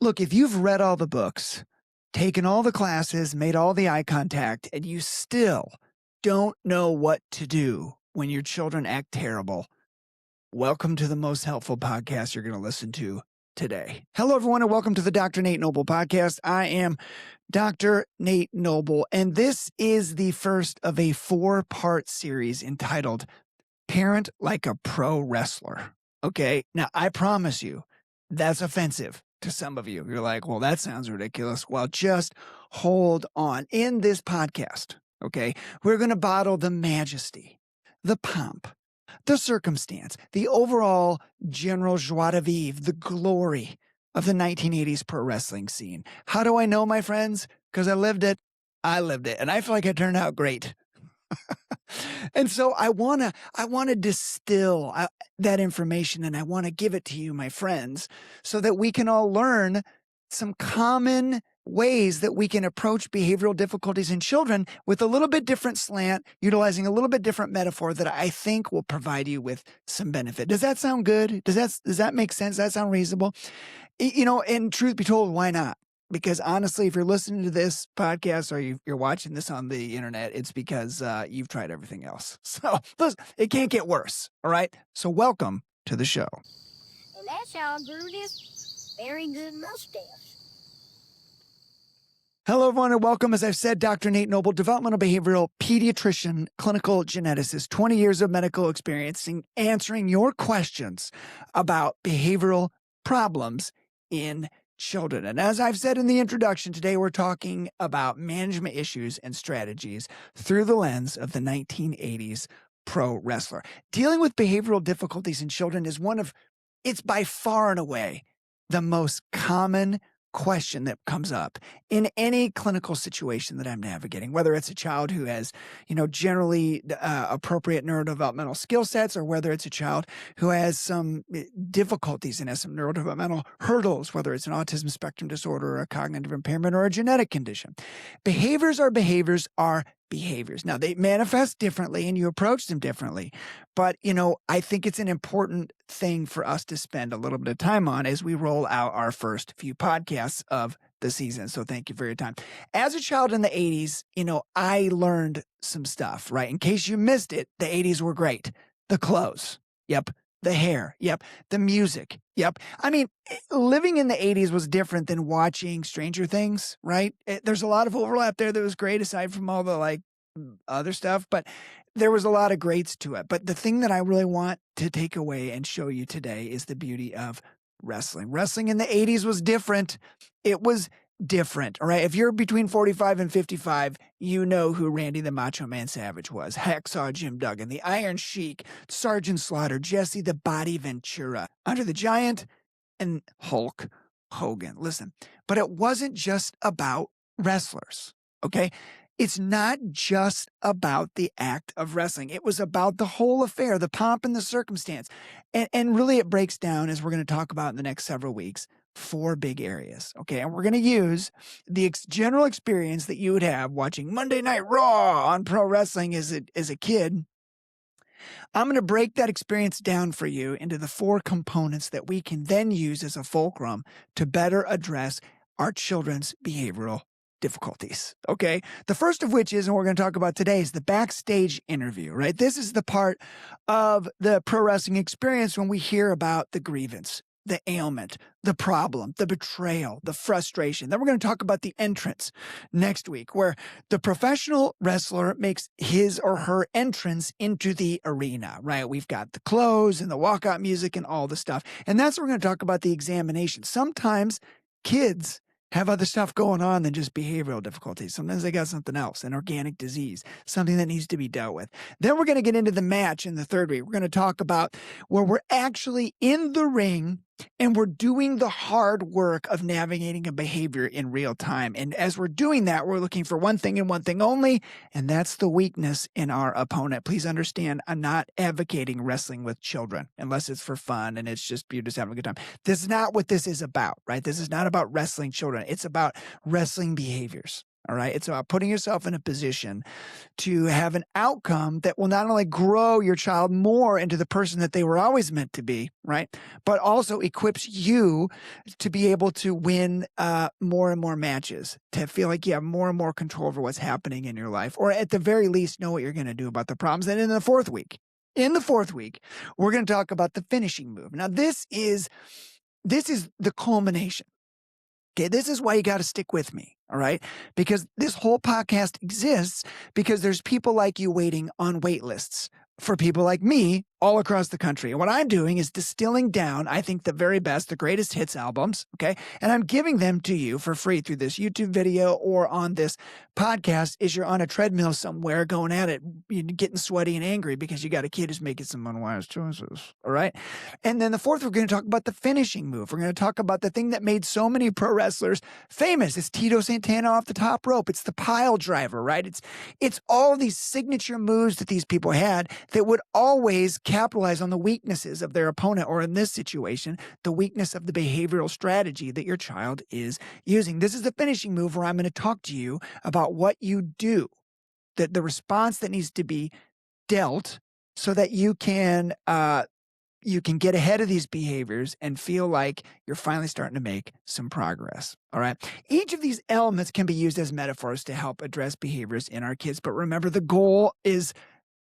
Look, if you've read all the books, taken all the classes, made all the eye contact, and you still don't know what to do when your children act terrible, welcome to the most helpful podcast you're going to listen to today. Hello, everyone, and welcome to the Dr. Nate Noble podcast. I am Dr. Nate Noble, and this is the first of a 4-part series entitled Parent Like a Pro Wrestler. Okay, now I promise you that's offensive to some of you. You're like, well, that sounds ridiculous. Well, just hold on. In this podcast, okay, we're going to bottle the majesty, the pomp, the circumstance, the overall general joie de vivre, the glory of the 1980s pro wrestling scene. How do I know, my friends? Because I lived it. And I feel like it turned out great. And so I want to distill that information, and I want to give it to you, my friends, so that we can all learn some common ways that we can approach behavioral difficulties in children with a little bit different slant, utilizing a little bit different metaphor that I think will provide you with some benefit. Does that sound good? Does that make sense? Does that sound reasonable? You know, and truth be told, why not? Because honestly, if you're listening to this podcast or you're watching this on the internet, it's because you've tried everything else. So listen, it can't get worse. All right. So welcome to the show. And that's how I grew this very good mustache. Hello, everyone, and welcome. As I've said, Dr. Nate Noble, developmental behavioral pediatrician, clinical geneticist, 20 years of medical experience in answering your questions about behavioral problems in children. And as I've said in the introduction, today we're talking about management issues and strategies through the lens of the 1980s pro wrestler. Dealing with behavioral difficulties in children is it's by far and away the most common question that comes up in any clinical situation that I'm navigating, whether it's a child who has, generally appropriate neurodevelopmental skill sets, or whether it's a child who has some difficulties and has some neurodevelopmental hurdles, whether it's an autism spectrum disorder or a cognitive impairment or a genetic condition. Behaviors are behaviors. Now, they manifest differently and you approach them differently. But, I think it's an important thing for us to spend a little bit of time on as we roll out our first few podcasts of the season. So thank you for your time. As a child in the 80s, I learned some stuff, right? In case you missed it, the 80s were great. The clothes. Yep. The hair. Yep. The music. Yep. I mean, living in the 80s was different than watching Stranger Things, right? There's a lot of overlap there that was great aside from all the other stuff, but there was a lot of greats to it. But the thing that I really want to take away and show you today is the beauty of wrestling. Wrestling in the 80s was different. It was different. All right. If you're between 45 and 55, you know who Randy the Macho Man Savage was. Hacksaw Jim Duggan, the Iron Sheik, Sergeant Slaughter, Jesse the Body Ventura, Andre the Giant, and Hulk Hogan. Listen, but it wasn't just about wrestlers. Okay. It's not just about the act of wrestling. It was about the whole affair, the pomp and the circumstance. And really it breaks down, as we're going to talk about in the next several weeks, 4 big areas. Okay. And we're going to use the general experience that you would have watching Monday Night Raw on pro wrestling as a kid. I'm going to break that experience down for you into the 4 components that we can then use as a fulcrum to better address our children's behavioral difficulties. Okay. The first of which is, and we're going to talk about today, is the backstage interview, right? This is the part of the pro wrestling experience when we hear about the grievance, the ailment, the problem, the betrayal, the frustration. Then we're going to talk about the entrance next week, where the professional wrestler makes his or her entrance into the arena, right? We've got the clothes and the walkout music and all the stuff. And that's what we're going to talk about, the examination. Sometimes kids have other stuff going on than just behavioral difficulties. Sometimes they got something else, an organic disease, something that needs to be dealt with. Then we're going to get into the match in the third week. We're going to talk about where we're actually in the ring and we're doing the hard work of navigating a behavior in real time. And as we're doing that, we're looking for one thing and one thing only, and that's the weakness in our opponent. Please understand, I'm not advocating wrestling with children unless it's for fun and it's just you just having a good time. This is not what this is about, right? This is not about wrestling children. It's about wrestling behaviors. All right. It's about putting yourself in a position to have an outcome that will not only grow your child more into the person that they were always meant to be, right? But also equips you to be able to win more and more matches, to feel like you have more and more control over what's happening in your life, or at the very least, know what you're going to do about the problems. And in the fourth week, we're going to talk about the finishing move. Now, this is the culmination. Okay, this is why you got to stick with me, all right? Because this whole podcast exists because there's people like you waiting on wait lists for people like me all across the country. And what I'm doing is distilling down, I think, the very best, the greatest hits albums, okay? And I'm giving them to you for free through this YouTube video or on this podcast as you're on a treadmill somewhere going at it, you're getting sweaty and angry because you got a kid who's making some unwise choices, all right? And then the fourth, we're going to talk about the finishing move. We're going to talk about the thing that made so many pro wrestlers famous. It's Tito Santana off the top rope. It's the pile driver, right? It's all these signature moves that these people had that would always capitalize on the weaknesses of their opponent, or in this situation, the weakness of the behavioral strategy that your child is using. This is the finishing move where I'm going to talk to you about what you do, the response that needs to be dealt so that you can get ahead of these behaviors and feel like you're finally starting to make some progress. All right. Each of these elements can be used as metaphors to help address behaviors in our kids. But remember, the goal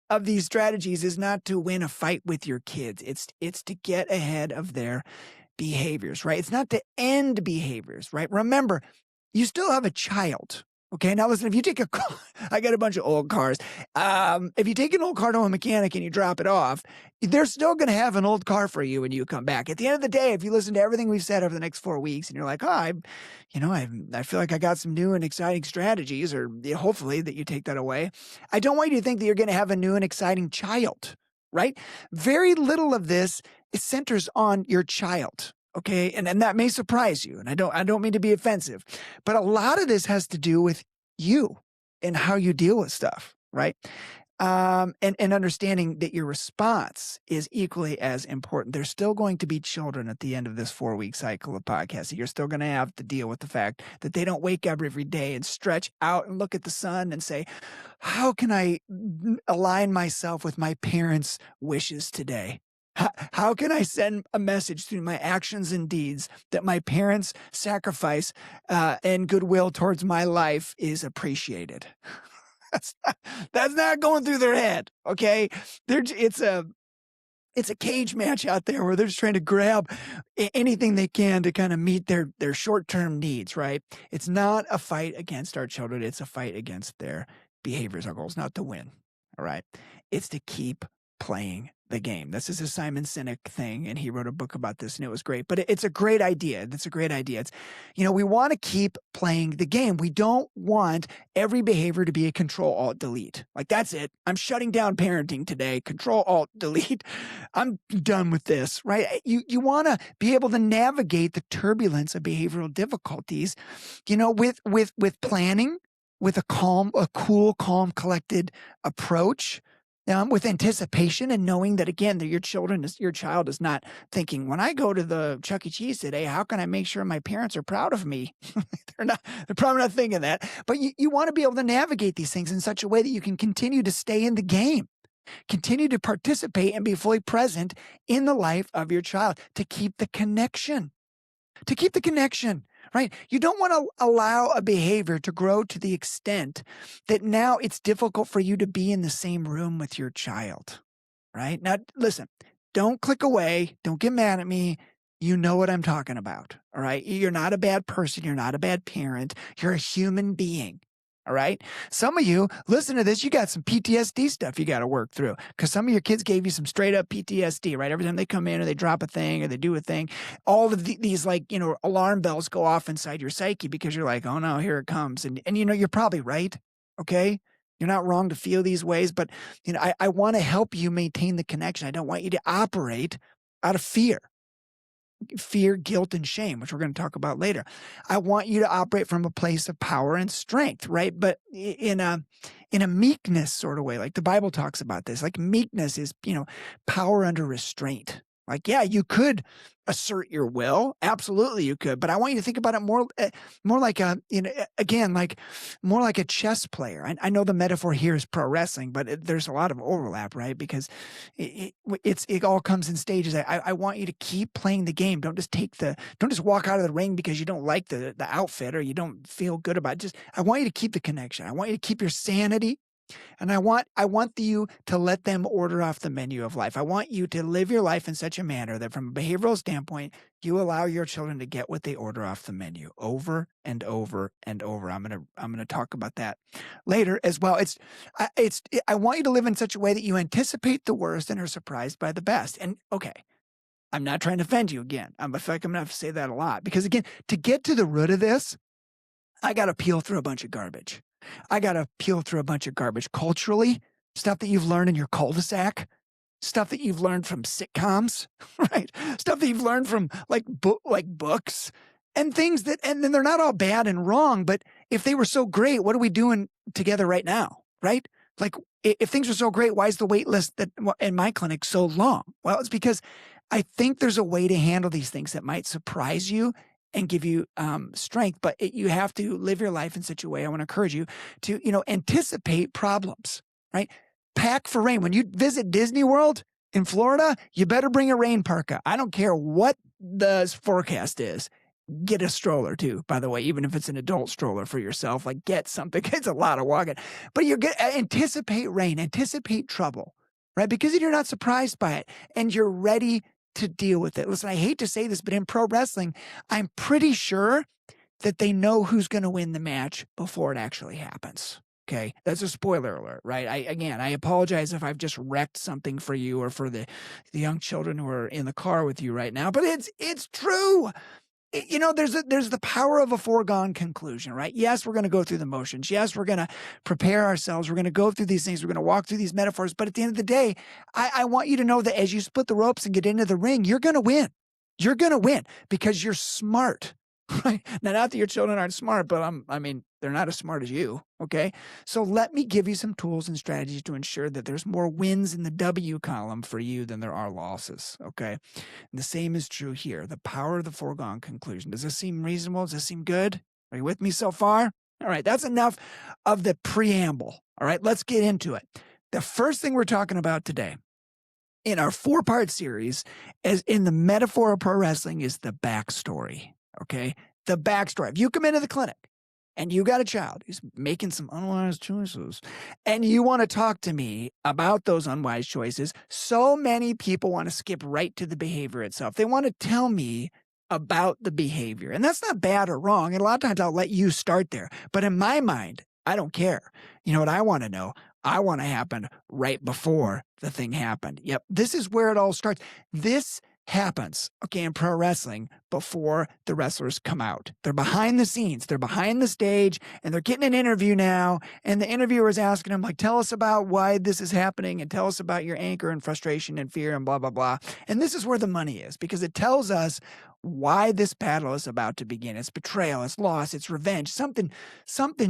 of these strategies is not to win a fight with your kids. It's to get ahead of their behaviors, right? It's not to end behaviors, right? Remember, you still have a child. Okay, now listen, if you take a car, I got a bunch of old cars. If you take an old car to a mechanic and you drop it off, they're still going to have an old car for you when you come back. At the end of the day, if you listen to everything we've said over the next 4 weeks and you're like, I feel like I got some new and exciting strategies, or hopefully that you take that away. I don't want you to think that you're going to have a new and exciting child, right? Very little of this centers on your child. Okay. And that may surprise you. And I don't mean to be offensive, but a lot of this has to do with you and how you deal with stuff. Right. And understanding that your response is equally as important. There's still going to be children at the end of this 4-week cycle of podcasting. You're still going to have to deal with the fact that they don't wake up every day and stretch out and look at the sun and say, how can I align myself with my parents' wishes today? How can I send a message through my actions and deeds that my parents' sacrifice and goodwill towards my life is appreciated? That's not going through their head, okay? It's a cage match out there where they're just trying to grab anything they can to kind of meet their short-term needs, right? It's not a fight against our children. It's a fight against their behaviors. Our goal is not to win, all right? It's to keep playing the game. This is a Simon Sinek thing, and he wrote a book about this, and it was great. But it's a great idea. It's a great idea. It's, we want to keep playing the game. We don't want every behavior to be a Control-Alt-Delete. Like, that's it. I'm shutting down parenting today. Control-Alt-Delete. I'm done with this, right? You want to be able to navigate the turbulence of behavioral difficulties, with planning, with a cool, calm, collected approach. With anticipation and knowing that, again, that your child is not thinking, when I go to the Chuck E. Cheese today, how can I make sure my parents are proud of me? They're probably not thinking that. But you want to be able to navigate these things in such a way that you can continue to stay in the game, continue to participate and be fully present in the life of your child, to keep the connection. Right? You don't want to allow a behavior to grow to the extent that now it's difficult for you to be in the same room with your child. Right? Now, listen, don't click away. Don't get mad at me. You know what I'm talking about. All right? You're not a bad person. You're not a bad parent. You're a human being. All right. Some of you listen to this, you got some PTSD stuff you got to work through, because some of your kids gave you some straight up PTSD, right? Every time they come in or they drop a thing or they do a thing, all of these alarm bells go off inside your psyche, because you're like, oh no, here it comes. And you're probably right. Okay. You're not wrong to feel these ways, but I want to help you maintain the connection. I don't want you to operate out of fear, guilt, and shame, which we're going to talk about later. I want you to operate from a place of power and strength, right? But in a meekness sort of way, like the Bible talks about this. Like, meekness is, power under restraint. Like, yeah, you could assert your will. Absolutely, you could. But I want you to think about it more like more like a chess player. I know the metaphor here is pro wrestling, but there's a lot of overlap, right? Because it all comes in stages. I want you to keep playing the game. Don't just walk out of the ring because you don't like the outfit or you don't feel good about it. I want you to keep the connection. I want you to keep your sanity. And I want you to let them order off the menu of life. I want you to live your life in such a manner that from a behavioral standpoint, you allow your children to get what they order off the menu over and over and over. I'm going to talk about that later as well. I want you to live in such a way that you anticipate the worst and are surprised by the best. And okay, I'm not trying to offend you again. I feel like I'm going to have to say that a lot because again, to get to the root of this, I got to peel through a bunch of garbage. I got to peel through a bunch of garbage culturally, stuff that you've learned in your cul-de-sac, stuff that you've learned from sitcoms, right? Stuff that you've learned from like books and things and then they're not all bad and wrong, but if they were so great, what are we doing together right now, right? Like if things are so great, why is the wait list in my clinic so long? Well, it's because I think there's a way to handle these things that might surprise you and give you strength, but you have to live your life in such a way. I want to encourage you to, anticipate problems, right? Pack for rain. When you visit Disney World in Florida, you better bring a rain parka. I don't care what the forecast is. Get a stroller too, by the way, even if it's an adult stroller for yourself, like get something. It's a lot of walking, but anticipate rain, anticipate trouble, right? Because you're not surprised by it and you're ready to deal with it. Listen, I hate to say this, but in pro wrestling, I'm pretty sure that they know who's going to win the match before it actually happens. Okay, that's a spoiler alert, right? I apologize if I've just wrecked something for you or for the young children who are in the car with you right now, but it's true. There's the power of a foregone conclusion, right? Yes, we're going to go through the motions. Yes, we're going to prepare ourselves. We're going to go through these things. We're going to walk through these metaphors. But at the end of the day, I want you to know that as you split the ropes and get into the ring, you're going to win. You're going to win because you're smart, right? Now, not that your children aren't smart, but they're not as smart as you, okay? So let me give you some tools and strategies to ensure that there's more wins in the W column for you than there are losses, okay? And the same is true here. The power of the foregone conclusion. Does this seem reasonable? Does this seem good? Are you with me so far? All right, that's enough of the preamble. All right, let's get into it. The first thing we're talking about today in our 4-part series, as in the metaphor of pro wrestling, is the backstory, okay? The backstory. If you come into the clinic and you got a child who's making some unwise choices and you want to talk to me about those unwise choices, so many people want to skip right to the behavior itself. They want to tell me about the behavior. And that's not bad or wrong. And a lot of times I'll let you start there. But in my mind, I don't care. You know what I want to know? I want to happen right before the thing happened. Yep. This is where it all starts. This happens, okay, in pro wrestling before the wrestlers come out. They're behind the scenes. They're behind the stage and they're getting an interview now. And the interviewer is asking them, like, tell us about why this is happening and tell us about your anger and frustration and fear and blah, blah, blah. And this is where the money is because it tells us why this battle is about to begin. It's betrayal, it's loss, it's revenge, something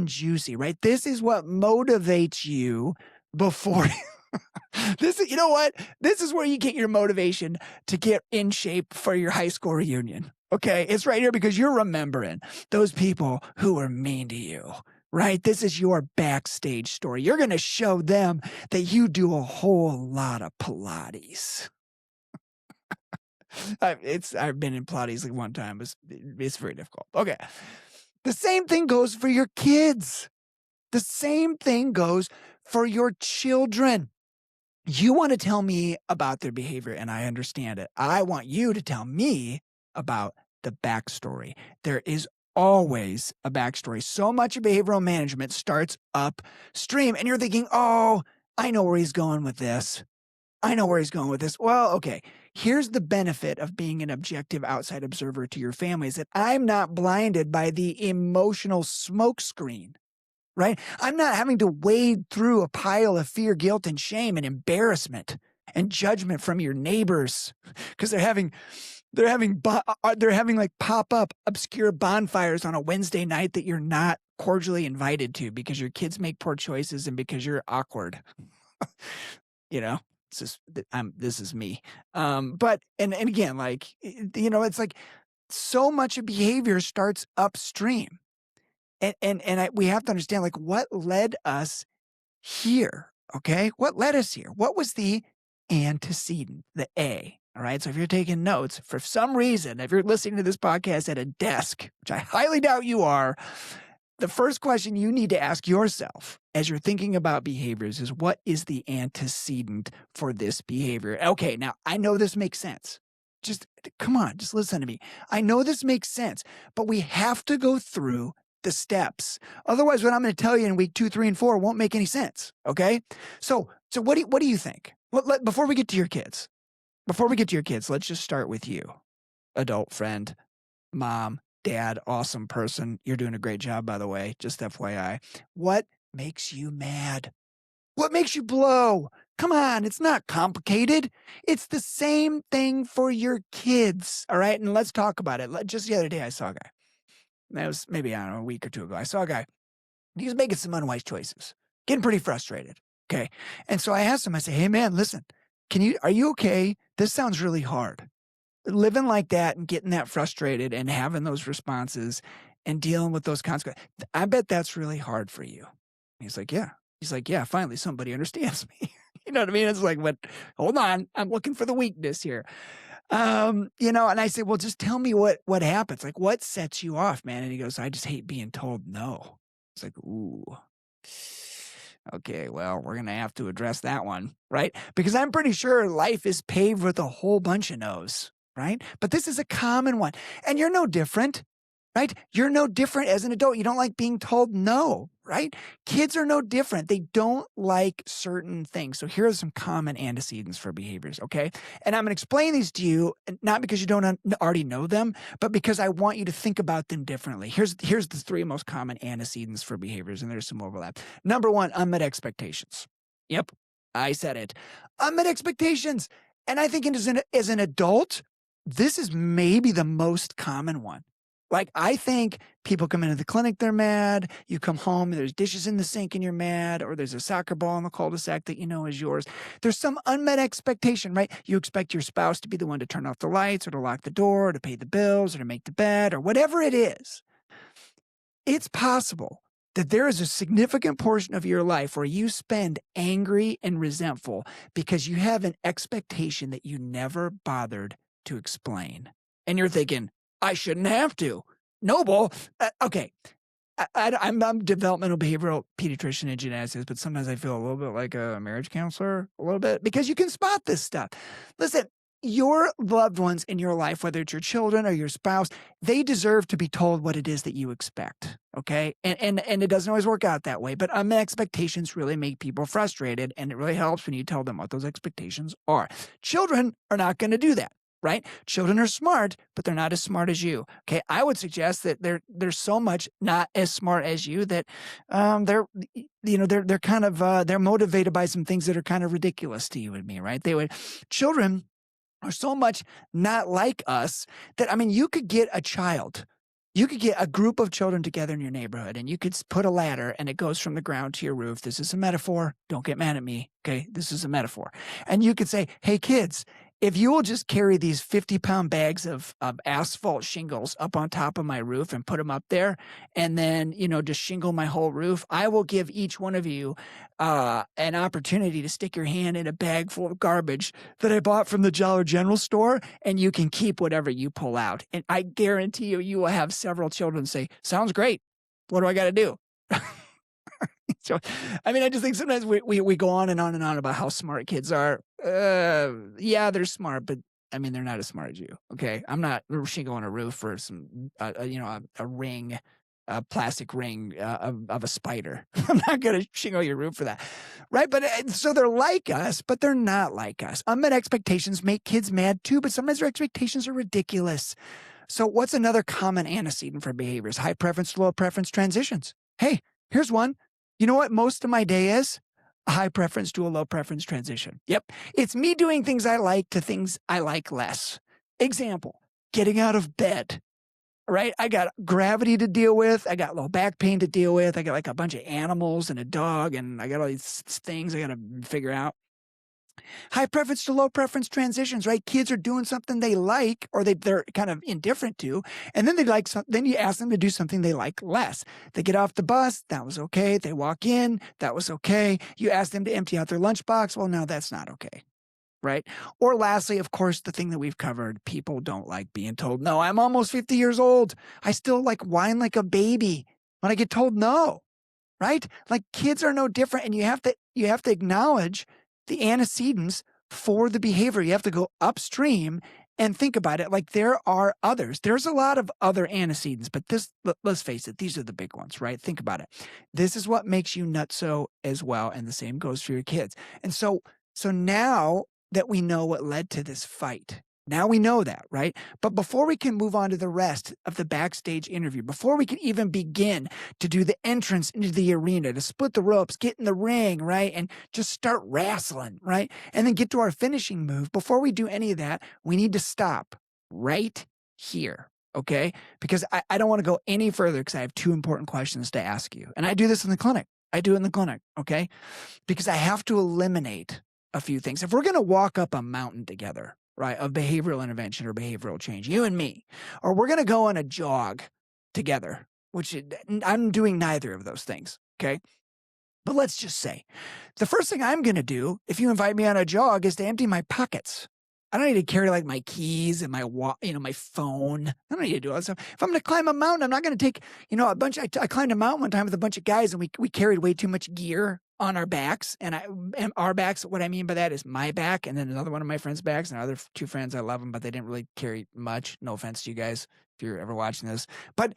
juicy, right? This is what motivates you before you know what? This is where you get your motivation to get in shape for your high school reunion. Okay, it's right here because you're remembering those people who were mean to you, right? This is your backstage story. You're going to show them that you do a whole lot of Pilates. I've been in Pilates like one time. It's very difficult. Okay. The same thing goes for your kids. The same thing goes for your children. You want to tell me about their behavior, and I understand it. I want you to tell me about the backstory. There is always a backstory. So much of behavioral management starts upstream, and you're thinking, oh, I know where he's going with this. Well, okay. Here's the benefit of being an objective outside observer to your family is that I'm not blinded by the emotional smokescreen. Right? I'm not having to wade through a pile of fear, guilt, and shame and embarrassment and judgment from your neighbors because they're having like pop-up obscure bonfires on a Wednesday night that you're not cordially invited to because your kids make poor choices and because you're awkward. You know? This is me. But and again, like, it's like so much of behavior starts upstream. We have to understand, like, what led us here, okay? What led us here? What was the antecedent, the A? All right. So if you're taking notes, for some reason, if you're listening to this podcast at a desk, which I highly doubt you are, the first question you need to ask yourself as you're thinking about behaviors is, what is the antecedent for this behavior? Okay, now I know this makes sense. Just come on, just listen to me. I know this makes sense, but we have to go through the steps. Otherwise, what I'm going to tell you in week 2, 3, and 4 won't make any sense. Okay. So what do you think? Before we get to your kids, let's just start with you, adult friend, mom, dad, awesome person. You're doing a great job, by the way, just FYI. What makes you mad? What makes you blow? Come on, it's not complicated. It's the same thing for your kids, all right? And let's talk about it. Just the other day, I saw a guy. That was maybe, I don't know, a week or two ago. I saw a guy. He was making some unwise choices, getting pretty frustrated, okay? And so I asked him, I said, hey, man, listen, are you okay? This sounds really hard. Living like that and getting that frustrated and having those responses and dealing with those consequences, I bet that's really hard for you. He's like, yeah. He's like, yeah, finally somebody understands me. You know what I mean? It's like, but hold on, I'm looking for the weakness here. And I said, well, just tell me what happens. Like, what sets you off, man? And he goes, I just hate being told no. It's like, ooh. Okay, well, we're going to have to address that one, right? Because I'm pretty sure life is paved with a whole bunch of no's, right? But this is a common one. And you're no different, right? You're no different as an adult. You don't like being told no, right? Kids are no different. They don't like certain things. So here are some common antecedents for behaviors, okay? And I'm going to explain these to you, not because you don't already know them, but because I want you to think about them differently. Here's the 3 most common antecedents for behaviors, and there's some overlap. Number 1, unmet expectations. Yep, I said it. Unmet expectations. And I think as an adult, this is maybe the most common one. Like, I think people come into the clinic, they're mad. You come home, there's dishes in the sink and you're mad, or there's a soccer ball in the cul-de-sac that you know is yours. There's some unmet expectation, right? You expect your spouse to be the one to turn off the lights or to lock the door or to pay the bills or to make the bed or whatever it is. It's possible that there is a significant portion of your life where you spend angry and resentful because you have an expectation that you never bothered to explain. And you're thinking, I shouldn't have to. Noble. Okay. I'm a developmental behavioral pediatrician and geneticist, but sometimes I feel a little bit like a marriage counselor, a little bit, because you can spot this stuff. Listen, your loved ones in your life, whether it's your children or your spouse, they deserve to be told what it is that you expect. Okay. And it doesn't always work out that way, but expectations really make people frustrated, and it really helps when you tell them what those expectations are. Children are not going to do that. Right? Children are smart, but they're not as smart as you. Okay. I would suggest that they're so much not as smart as you that they're kind of they're motivated by some things that are kind of ridiculous to you and me, right? Children are so much not like us that, I mean, you could get a group of children together in your neighborhood, and you could put a ladder and it goes from the ground to your roof. This is a metaphor. Don't get mad at me. Okay. This is a metaphor. And you could say, hey kids, if you will just carry these 50-pound bags of asphalt shingles up on top of my roof and put them up there, and then, just shingle my whole roof, I will give each one of you an opportunity to stick your hand in a bag full of garbage that I bought from the Dollar General store, and you can keep whatever you pull out. And I guarantee you will have several children say, sounds great. What do I got to do? So, I mean, I just think sometimes we go on and on and on about how smart kids are. Yeah, they're smart, but I mean, they're not as smart as you. Okay. I'm not shingling a roof for some, a ring, a plastic ring of a spider. I'm not going to shingle your roof for that. Right. But so they're like us, but they're not like us. Unmet expectations make kids mad too, but sometimes their expectations are ridiculous. So what's another common antecedent for behaviors? High preference to low preference transitions. Hey, here's one. You know what most of my day is? A high preference to a low preference transition. Yep. It's me doing things I like to things I like less. Example, getting out of bed, right? I got gravity to deal with. I got low back pain to deal with. I got like a bunch of animals and a dog, and I got all these things I got to figure out. High preference to low preference transitions, right? Kids are doing something they like or they're kind of indifferent to, and then they like then you ask them to do something they like less. They get off the bus, that was okay. They walk in, that was okay. You ask them to empty out their lunchbox, well, no, that's not okay. Right. Or lastly, of course, the thing that we've covered, people don't like being told no. I'm almost 50 years old. I still like whine like a baby when I get told no. Right? Like kids are no different. And you have to acknowledge the antecedents for the behavior. You have to go upstream and think about it. Like there are others. There's a lot of other antecedents, but let's face it, these are the big ones, right? Think about it. This is what makes you nutso as well. And the same goes for your kids. And so now that we know what led to this fight, now we know that, right? But before we can move on to the rest of the backstage interview, before we can even begin to do the entrance into the arena, to split the ropes, get in the ring, right? And just start wrestling, right? And then get to our finishing move. Before we do any of that, we need to stop right here, okay? Because I don't want to go any further because I have two important questions to ask you. And I do this in the clinic. I do it in the clinic, okay? Because I have to eliminate a few things. If we're going to walk up a mountain together, right, of behavioral intervention or behavioral change, you and me, or we're going to go on a jog together, which I'm doing neither of those things, okay? But let's just say the first thing I'm going to do if you invite me on a jog is to empty my pockets. I don't need to carry like my keys and my phone. I don't need to do all that stuff. If I'm going to climb a mountain, I'm not going to take, a bunch. I climbed a mountain one time with a bunch of guys and we carried way too much gear on our backs. And our backs, what I mean by that is my back and then another one of my friends' backs and other two friends. I love them, but they didn't really carry much. No offense to you guys if you're ever watching this. But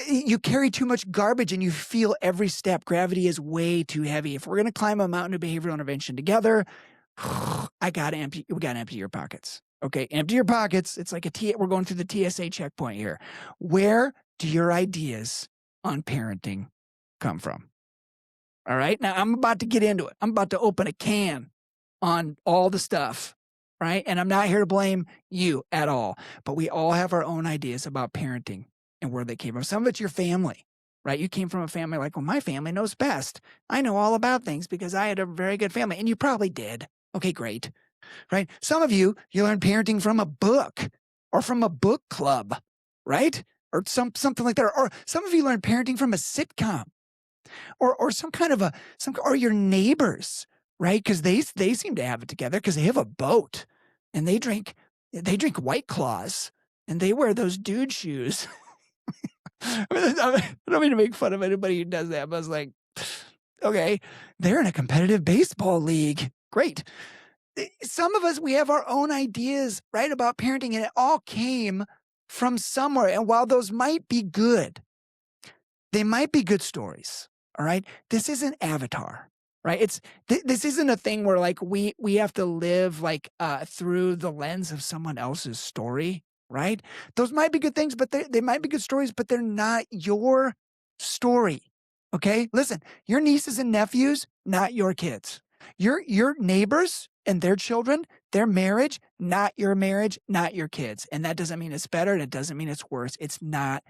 you carry too much garbage and you feel every step. Gravity is way too heavy. If we're going to climb a mountain of behavioral intervention together, we got to empty your pockets. Okay, empty your pockets. It's like we're going through the TSA checkpoint here. Where do your ideas on parenting come from? All right, now I'm about to get into it. I'm about to open a can on all the stuff, right? And I'm not here to blame you at all, but we all have our own ideas about parenting and where they came from. Some of it's your family, right? You came from a family like, well, my family knows best. I know all about things because I had a very good family, and you probably did. Okay, great. Right? Some of you learned parenting from a book or from a book club, right? Or something like that. Or some of you learned parenting from a sitcom or some kind of or your neighbors, right? Because they seem to have it together because they have a boat and they drink White Claws and they wear those dude shoes. I don't mean to make fun of anybody who does that, but I was like, okay, they're in a competitive baseball league. Great. Some of us, we have our own ideas, right, about parenting, and it all came from somewhere. And while those might be good, they might be good stories, all right? This isn't Avatar, right? This isn't a thing where, like, we have to live, like, through the lens of someone else's story, right? Those might be good things, but they might be good stories, but they're not your story, okay? Listen, your nieces and nephews, not your kids. Your neighbors and their children, their marriage, not your marriage, not your kids. And that doesn't mean it's better. And it doesn't mean it's worse. It's not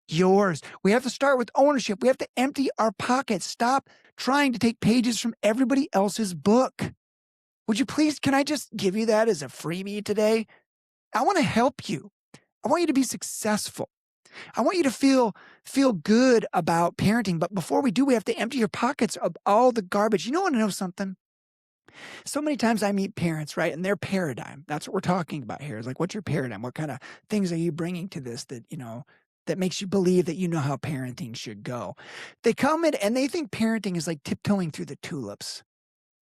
yours. We have to start with ownership. We have to empty our pockets. Stop trying to take pages from everybody else's book. Would you please, can I just give you that as a freebie today? I want to help you. I want you to be successful. I want you to feel good about parenting. But before we do, we have to empty your pockets of all the garbage. You want to know something? So many times I meet parents, right? And their paradigm, that's what we're talking about here, is like, what's your paradigm? What kind of things are you bringing to this that, that makes you believe that you know how parenting should go? They come in and they think parenting is like tiptoeing through the tulips.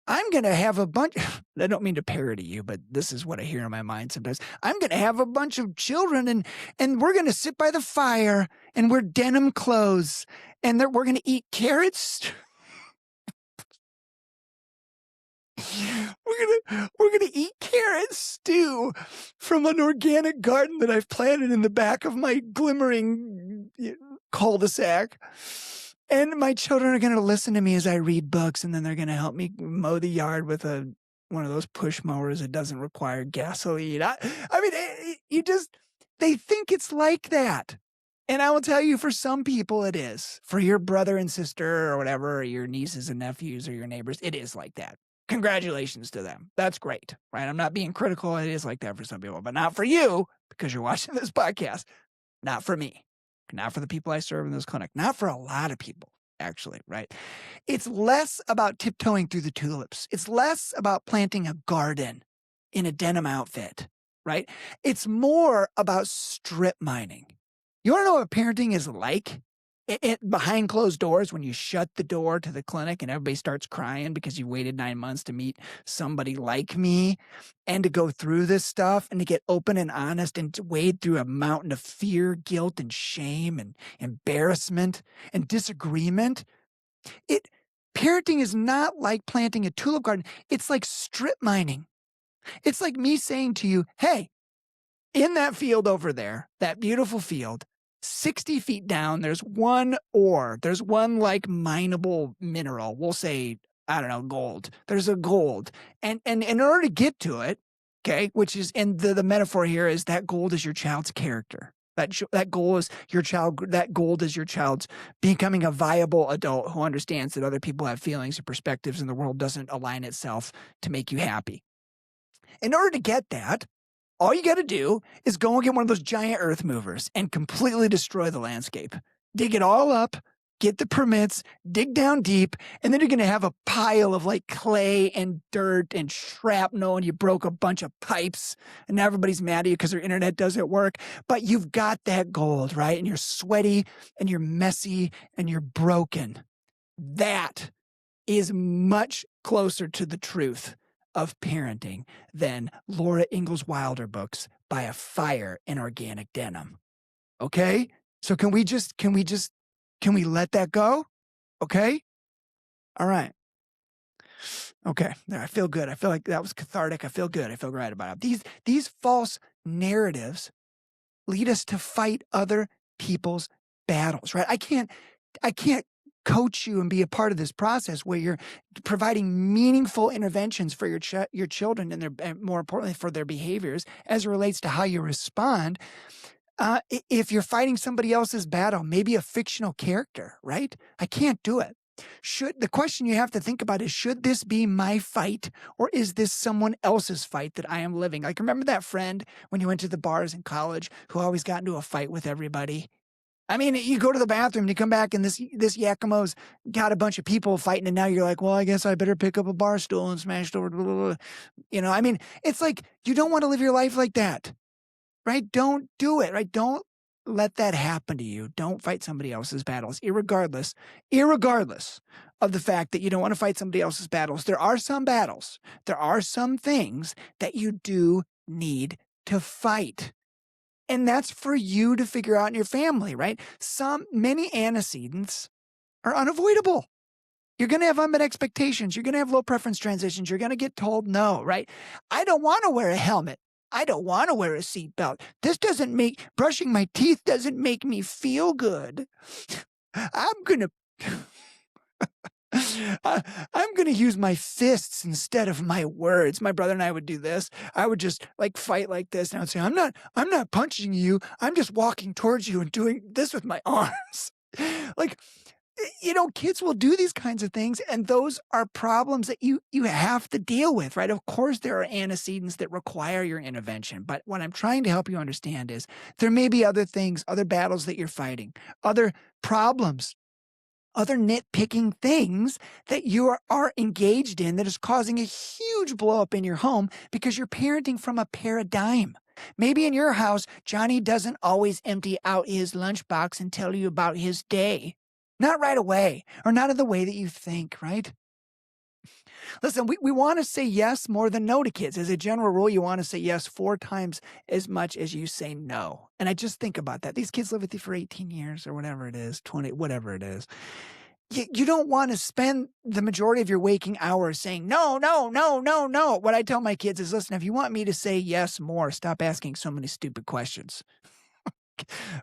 I'm going to have a bunch, I don't mean to parody you, but this is what I hear in my mind sometimes. I'm going to have a bunch of children and we're going to sit by the fire and wear denim clothes and we're going to eat carrots. We're gonna eat carrot stew from an organic garden that I've planted in the back of my glimmering cul-de-sac. And my children are gonna listen to me as I read books, and then they're gonna help me mow the yard with one of those push mowers that doesn't require gasoline. They think it's like that. And I will tell you, for some people it is. For your brother and sister or whatever, or your nieces and nephews or your neighbors, it is like that. Congratulations to them. That's great, right? I'm not being critical. It is like that for some people, but not for you because you're watching this podcast. Not for me. Not for the people I serve in this clinic. Not for a lot of people, actually, right? It's less about tiptoeing through the tulips. It's less about planting a garden in a denim outfit, right? It's more about strip mining. You want to know what parenting is like? Behind closed doors, when you shut the door to the clinic and everybody starts crying because you waited 9 months to meet somebody like me and to go through this stuff and to get open and honest and to wade through a mountain of fear, guilt, and shame and embarrassment and disagreement. Parenting is not like planting a tulip garden. It's like strip mining. It's like me saying to you, hey, in that field over there, that beautiful field, 60 feet down, there's one ore. There's one like mineable mineral. We'll say, I don't know, gold. There's a gold. And in order to get to it, okay, which is, and the metaphor here is that gold is your child's character. That goal is your child. That gold is your child's becoming a viable adult who understands that other people have feelings and perspectives and the world doesn't align itself to make you happy. In order to get that, all you got to do is go and get one of those giant earth movers and completely destroy the landscape. Dig it all up, get the permits, dig down deep, and then you're going to have a pile of like clay and dirt and shrapnel, and you broke a bunch of pipes, and now everybody's mad at you because their internet doesn't work. But you've got that gold, right? And you're sweaty, and you're messy, and you're broken. That is much closer to the truth of parenting than Laura Ingalls Wilder books by a fire in organic denim. Okay? So can we let that go? Okay? All right. Okay. There, I feel good. I feel like that was cathartic. I feel good. I feel great about it. These false narratives lead us to fight other people's battles, right? I can't coach you and be a part of this process where you're providing meaningful interventions for your children and more importantly for their behaviors as it relates to how you respond. If you're fighting somebody else's battle, maybe a fictional character, right? I can't do it. The question you have to think about is, should this be my fight or is this someone else's fight that I am living? Like, remember that friend when you went to the bars in college who always got into a fight with everybody? I mean, you go to the bathroom and you come back and this Yakimo's got a bunch of people fighting and now you're like, well, I guess I better pick up a bar stool and smash it over. Blah, blah, blah. You know, I mean, it's like, you don't want to live your life like that, right? Don't do it, right? Don't let that happen to you. Don't fight somebody else's battles, irregardless of the fact that you don't want to fight somebody else's battles. There are some battles. There are some things that you do need to fight. And that's for you to figure out in your family, right? Many antecedents are unavoidable. You're going to have unmet expectations. You're going to have low preference transitions. You're going to get told no, right? I don't want to wear a helmet. I don't want to wear a seatbelt. Brushing my teeth doesn't make me feel good. I'm going to use my fists instead of my words. My brother and I would do this. I would just like fight like this. And I would say, I'm not punching you. I'm just walking towards you and doing this with my arms. Like, you know, kids will do these kinds of things. And those are problems that you have to deal with, right? Of course, there are antecedents that require your intervention. But what I'm trying to help you understand is there may be other things, other battles that you're fighting, other problems, other nitpicking things that you are engaged in that is causing a huge blow up in your home because you're parenting from a paradigm. Maybe in your house, Johnny doesn't always empty out his lunchbox and tell you about his day. Not right away, or not in the way that you think, right? Listen, we want to say yes more than no to kids. As a general rule, you want to say yes 4 times as much as you say no. And I just think about that. These kids live with you for 18 years or whatever it is, 20, whatever it is. You don't want to spend the majority of your waking hours saying, no, no, no, no, no. What I tell my kids is, listen, if you want me to say yes more, stop asking so many stupid questions.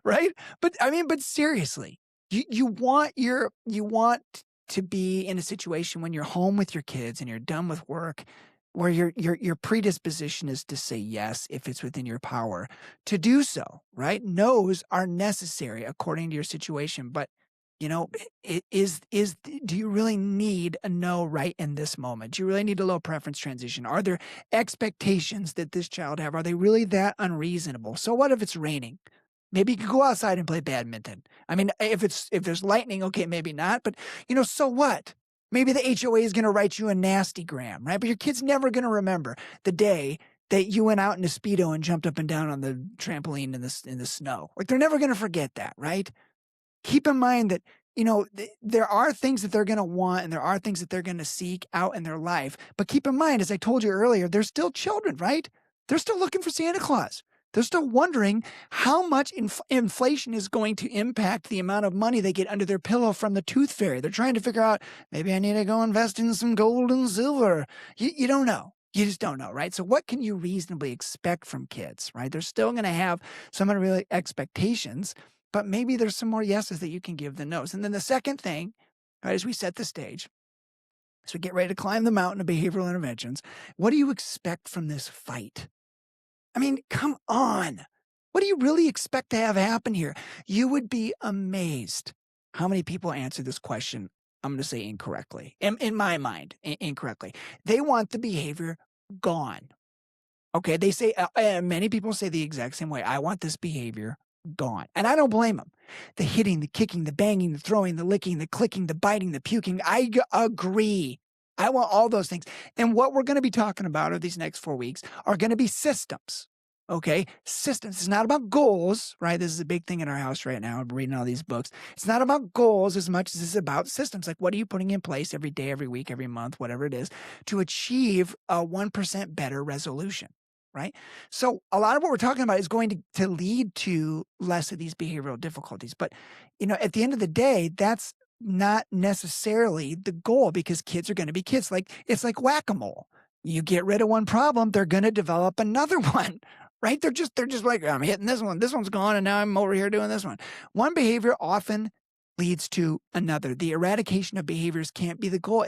Right? But seriously, you want to be in a situation when you're home with your kids and you're done with work where your predisposition is to say yes if it's within your power to do so, right? No's are necessary according to your situation, but Do you really need a no right in this moment? Do you really need a low preference transition? Are there expectations that this child have? Are they really that unreasonable? So what if it's raining? Maybe you could go outside and play badminton. I mean, if there's lightning, okay, maybe not, but so what? Maybe the HOA is going to write you a nasty gram, right? But your kid's never going to remember the day that you went out in a Speedo and jumped up and down on the trampoline in the snow. Like they're never going to forget that, right? Keep in mind that, there are things that they're going to want and there are things that they're going to seek out in their life. But keep in mind, as I told you earlier, they're still children, right? They're still looking for Santa Claus. They're still wondering how much inflation is going to impact the amount of money they get under their pillow from the tooth fairy. They're trying to figure out, maybe I need to go invest in some gold and silver. You don't know. You just don't know, right? So what can you reasonably expect from kids, right? They're still going to have some unrealistic expectations, but maybe there's some more yeses that you can give than nos. And then the second thing, right, as we set the stage, as we get ready to climb the mountain of behavioral interventions, what do you expect from this fight? I mean, come on. What do you really expect to have happen here? You would be amazed how many people answer this question, I'm going to say incorrectly. In my mind, incorrectly. They want the behavior gone. Okay, they say, many people say the exact same way. I want this behavior gone. And I don't blame them. The hitting, the kicking, the banging, the throwing, the licking, the clicking, the biting, the puking. I agree. I want all those things. And what we're going to be talking about over these next 4 weeks are going to be systems. Okay, systems. It's not about goals, right? This is a big thing in our house right now. I'm reading all these books. It's not about goals as much as it's about systems. Like, what are you putting in place every day, every week, every month, whatever it is, to achieve a 1% better resolution, right? So a lot of what we're talking about is going to lead to less of these behavioral difficulties. But, at the end of the day, that's not necessarily the goal, because kids are going to be kids. Like, it's like whack-a-mole. You get rid of one problem, they're going to develop another one, right? They're just like, I'm hitting this one. This one's gone, and now I'm over here doing this one. One behavior often leads to another. The eradication of behaviors can't be the goal.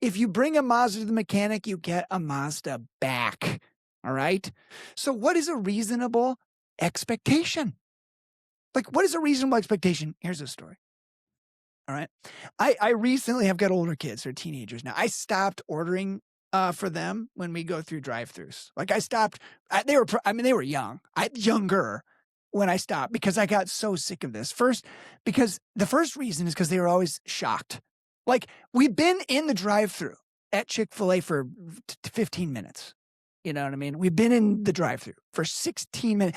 If you bring a Mazda to the mechanic, you get a Mazda back. All right? So what is a reasonable expectation? Like, what is a reasonable expectation? Here's a story. All right. I recently have got older kids. They're teenagers now. I stopped ordering for them when we go through drive-thrus. Like, I stopped. They were young. Younger when I stopped, because I got so sick of this. Because the first reason is because they were always shocked. Like, we've been in the drive-thru at Chick-fil-A for 15 minutes. You know what I mean? We've been in the drive-thru for 16 minutes.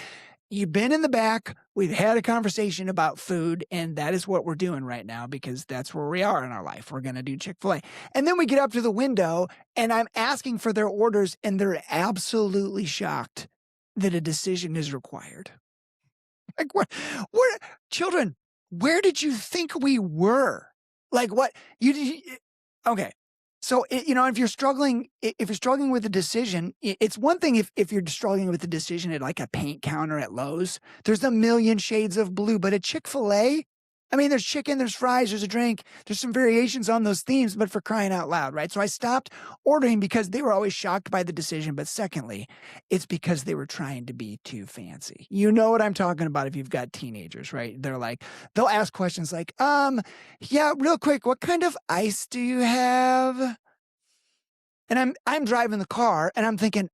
You've been in the back. We've had a conversation about food, and that is what we're doing right now, because that's where we are in our life. We're going to do Chick-fil-A. And then we get up to the window, and I'm asking for their orders, and they're absolutely shocked that a decision is required. Like, what? Children, where did you think we were? Like, what? Okay. So, if you're struggling with a decision, it's one thing if you're struggling with a decision at like a paint counter at Lowe's. There's a million shades of blue, but at Chick-fil-A, I mean, there's chicken, there's fries, there's a drink, there's some variations on those themes, but for crying out loud, right? So I stopped ordering because they were always shocked by the decision. But secondly, it's because they were trying to be too fancy. You know what I'm talking about if you've got teenagers, right? They'll ask questions like, yeah, real quick, what kind of ice do you have? And I'm driving the car and I'm thinking,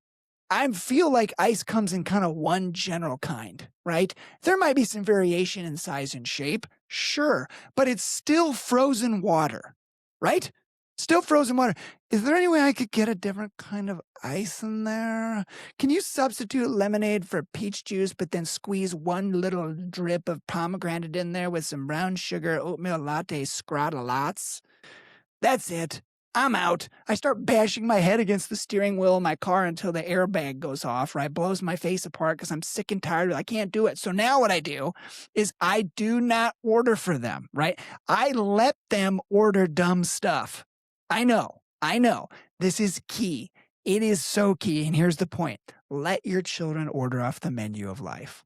I feel like ice comes in kind of one general kind, right? There might be some variation in size and shape, sure, but it's still frozen water, right? Still frozen water. Is there any way I could get a different kind of ice in there? Can you substitute lemonade for peach juice, but then squeeze one little drip of pomegranate in there with some brown sugar oatmeal latte scrotalots? That's it. I'm out. I start bashing my head against the steering wheel of my car until the airbag goes off, right? Blows my face apart because I'm sick and tired. I can't do it. So now what I do is I do not order for them, right? I let them order dumb stuff. I know. This is key. It is so key. And here's the point. Let your children order off the menu of life.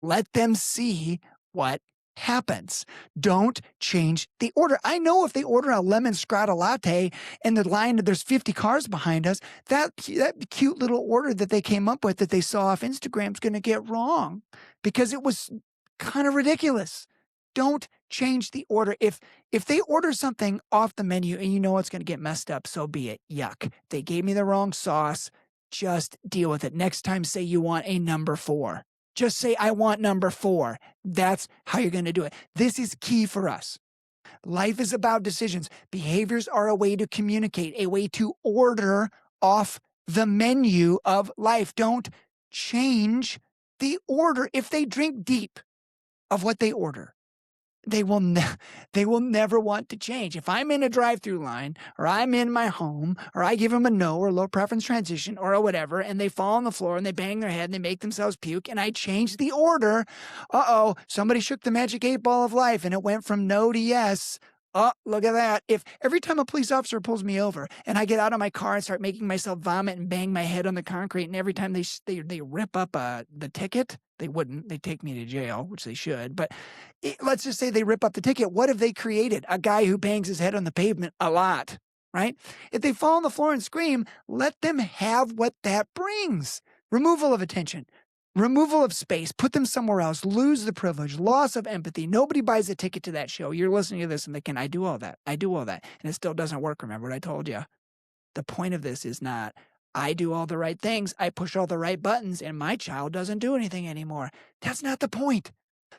Let them see what happens. Don't change the order. I know if they order a lemon scrata latte and the line, there's 50 cars behind us, that cute little order that they came up with that they saw off Instagram is going to get wrong because it was kind of ridiculous. Don't change the order. If they order something off the menu and you know it's going to get messed up, so be it. Yuck. They gave me the wrong sauce. Just deal with it. Next time, say you want a number 4. Just say, I want number 4. That's how you're going to do it. This is key for us. Life is about decisions. Behaviors are a way to communicate, a way to order off the menu of life. Don't change the order. If they drink deep of what they order, they will never want to change. If I'm in a drive-through line, or I'm in my home, or I give them a no or low preference transition or whatever, and they fall on the floor and they bang their head and they make themselves puke, and I change the order, somebody shook the magic 8 ball of life and it went from no to yes. Oh, look at that. If every time a police officer pulls me over and I get out of my car and start making myself vomit and bang my head on the concrete, and every time they rip up the ticket, they wouldn't. They take me to jail, which they should. But let's just say they rip up the ticket. What have they created? A guy who bangs his head on the pavement a lot, right? If they fall on the floor and scream, let them have what that brings. Removal of attention. Removal of space, put them somewhere else, lose the privilege, loss of empathy. Nobody buys a ticket to that show. You're listening to this and thinking, I do all that. And it still doesn't work. Remember what I told you? The point of this is not, I do all the right things, I push all the right buttons, and my child doesn't do anything anymore. That's not the point.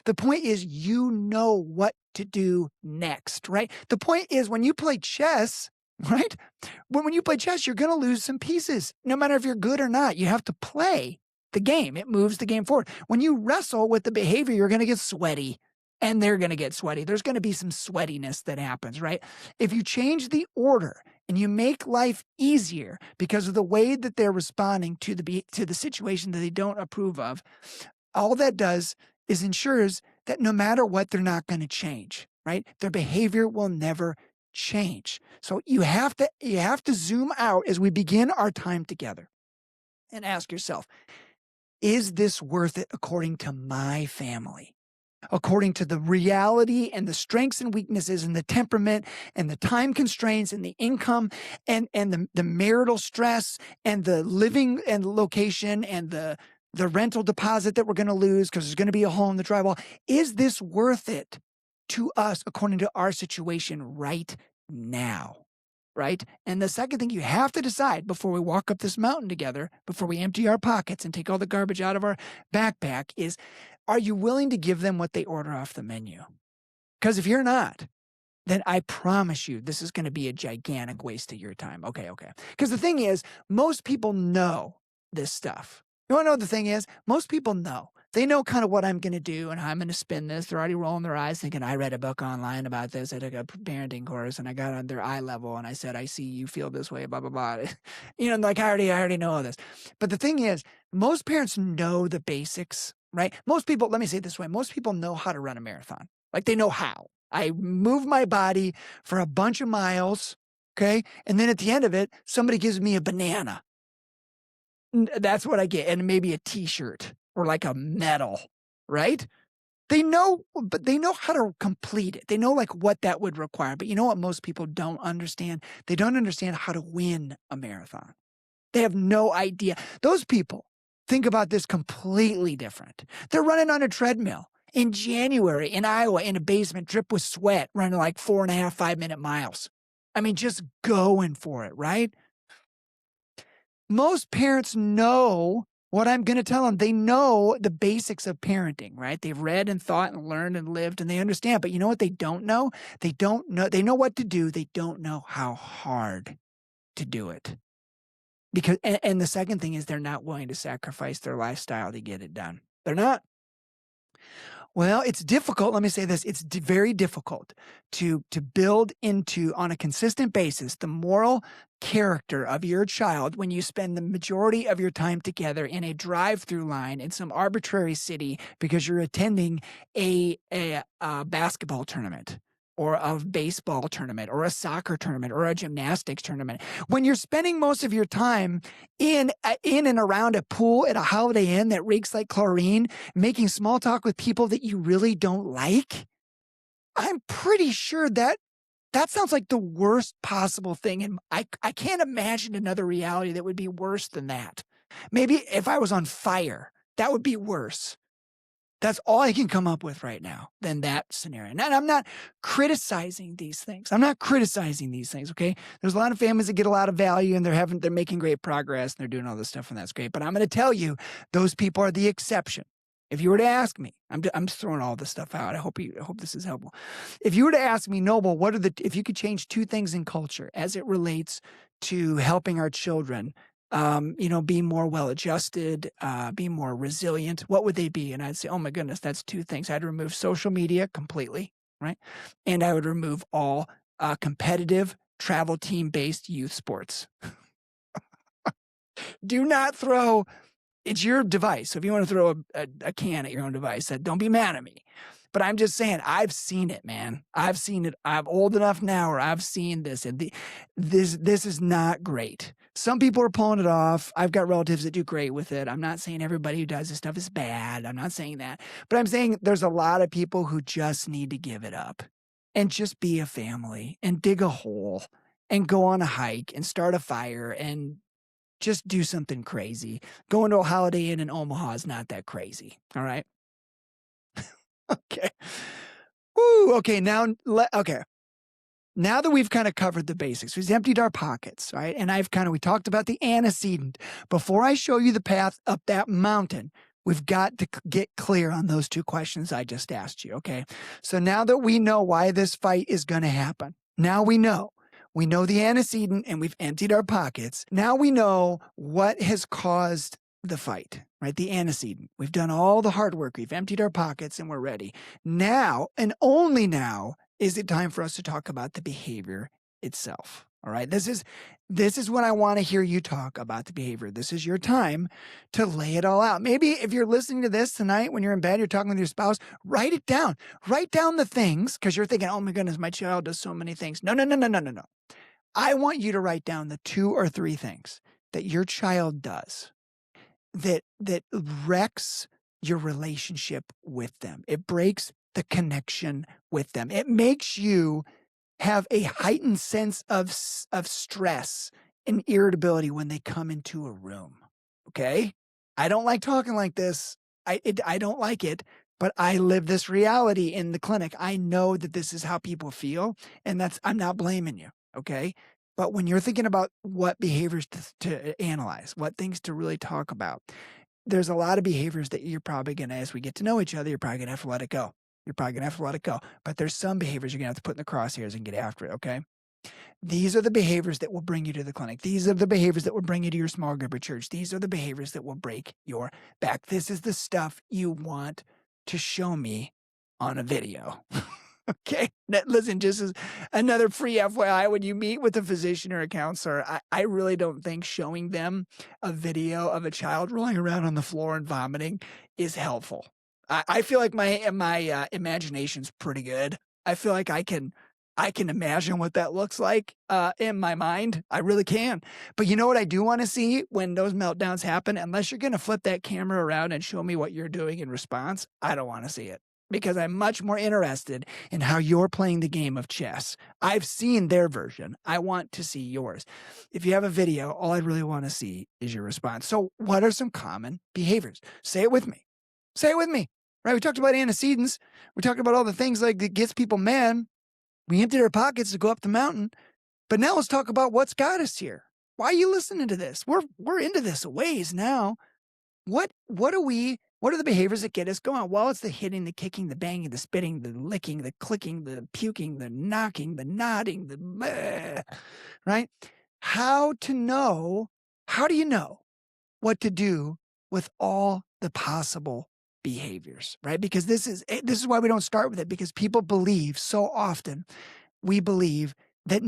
The point is you know what to do next, right? The point is when you play chess, right? When you play chess, you're going to lose some pieces. No matter if you're good or not, you have to play the game. It moves the game forward. When you wrestle with the behavior, you're going to get sweaty, and they're going to get sweaty. There's going to be some sweatiness that happens, right? If you change the order and you make life easier because of the way that they're responding to the situation that they don't approve of, all that does is ensures that no matter what, they're not going to change, right? Their behavior will never change. So you have to zoom out as we begin our time together and ask yourself, is this worth it according to my family? According to the reality and the strengths and weaknesses and the temperament and the time constraints and the income and the marital stress and the living and location and the rental deposit that we're going to lose because there's going to be a hole in the drywall. Is this worth it to us according to our situation right now? Right? And the second thing you have to decide before we walk up this mountain together, before we empty our pockets and take all the garbage out of our backpack is, are you willing to give them what they order off the menu? Because if you're not, then I promise you this is going to be a gigantic waste of your time. Okay. Because the thing is, most people know this stuff. You want to know what the thing is? Most people know. They know kind of what I'm going to do and how I'm going to spin this. They're already rolling their eyes thinking, I read a book online about this. I took a parenting course and I got on their eye level and I said, I see you feel this way, blah, blah, blah. Like I already know all this. But the thing is, most parents know the basics, right? Most people, let me say it this way. Most people know how to run a marathon. Like they know how. I move my body for a bunch of miles, okay? And then at the end of it, somebody gives me a banana. That's what I get. And maybe a t-shirt or like a medal, right? They know how to complete it. They know like what that would require. But you know what most people don't understand? They don't understand how to win a marathon. They have no idea. Those people think about this completely different. They're running on a treadmill in January in Iowa in a basement, drip with sweat, running like 4.5, 5-minute miles. I mean, just going for it, right? Most parents know what I'm going to tell them. They know the basics of parenting, right? They've read and thought and learned and lived and they understand. But you know what they don't know? They know what to do. They don't know how hard to do it. Because, and the second thing is they're not willing to sacrifice their lifestyle to get it done. They're not. Well, it's difficult. Let me say this. It's very difficult to build into, on a consistent basis, the moral character of your child when you spend the majority of your time together in a drive-through line in some arbitrary city because you're attending a basketball tournament or a baseball tournament or a soccer tournament or a gymnastics tournament. When you're spending most of your time in and around a pool at a Holiday Inn that reeks like chlorine, making small talk with people that you really don't like, I'm pretty sure that sounds like the worst possible thing. And I can't imagine another reality that would be worse than that. Maybe if I was on fire, that would be worse. That's all I can come up with right now than that scenario. And I'm not criticizing these things. Okay? There's a lot of families that get a lot of value and they're making great progress and they're doing all this stuff and that's great. But I'm going to tell you, those people are the exception. If you were to ask me, I'm just throwing all this stuff out. I hope this is helpful. If you were to ask me, Noble, if you could change two things in culture as it relates to helping our children, be more well-adjusted, be more resilient, what would they be? And I'd say, oh my goodness, that's two things. I'd remove social media completely, right? And I would remove all competitive travel team-based youth sports. Do not throw, it's your device. So if you want to throw a can at your own device, don't be mad at me. But I'm just saying, I've seen it, man. I've seen it. I'm old enough now where I've seen this. And this is not great. Some people are pulling it off. I've got relatives that do great with it. I'm not saying everybody who does this stuff is bad. I'm not saying that. But I'm saying there's a lot of people who just need to give it up and just be a family and dig a hole and go on a hike and start a fire and just do something crazy. Going to a Holiday Inn in Omaha is not that crazy. All right. Okay. Woo. Okay. Now that we've kind of covered the basics, we've emptied our pockets, right? And we talked about the antecedent. Before I show you the path up that mountain, we've got to get clear on those two questions I just asked you. Okay. So now that we know why this fight is going to happen, now we know the antecedent and we've emptied our pockets. Now we know what has caused the fight, right? The antecedent. We've done all the hard work. We've emptied our pockets and we're ready. Now, and only now, is it time for us to talk about the behavior itself. All right. This is when I want to hear you talk about the behavior. This is your time to lay it all out. Maybe if you're listening to this tonight when you're in bed, you're talking with your spouse, write it down. Write down the things because you're thinking, oh my goodness, my child does so many things. No. I want you to write down the 2 or 3 things that your child does that wrecks your relationship with them. It breaks the connection with them. It makes you have a heightened sense of stress and irritability when they come into a room. Okay? I don't like talking like this. I don't like it, but I live this reality in the clinic. I know that this is how people feel, and I'm not blaming you. Okay? But when you're thinking about what behaviors to analyze, what things to really talk about, there's a lot of behaviors that you're probably going to, as we get to know each other, you're probably going to have to let it go. But there's some behaviors you're going to have to put in the crosshairs and get after it, okay? These are the behaviors that will bring you to the clinic. These are the behaviors that will bring you to your small group or church. These are the behaviors that will break your back. This is the stuff you want to show me on a video. Okay. Now, listen, just as another free FYI, when you meet with a physician or a counselor, I really don't think showing them a video of a child rolling around on the floor and vomiting is helpful. I feel like my imagination's pretty good. I feel like I can imagine what that looks like in my mind. I really can. But you know what I do want to see when those meltdowns happen? Unless you're going to flip that camera around and show me what you're doing in response, I don't want to see it. Because I'm much more interested in how you're playing the game of chess. I've seen their version. I want to see yours. If you have a video, all I really want to see is your response. So what are some common behaviors? Say it with me. Right? We talked about antecedents. We talked about all the things like that gets people mad. We emptied our pockets to go up the mountain. But now let's talk about what's got us here. Why are you listening to this? We're into this a ways now. What are the behaviors that get us going? Well, it's the hitting, the kicking, the banging, the spitting, the licking, the clicking, the puking, the knocking, the nodding, the bleh, right? How do you know what to do with all the possible behaviors, right? Because this is why we don't start with it, because people believe so often, we believe that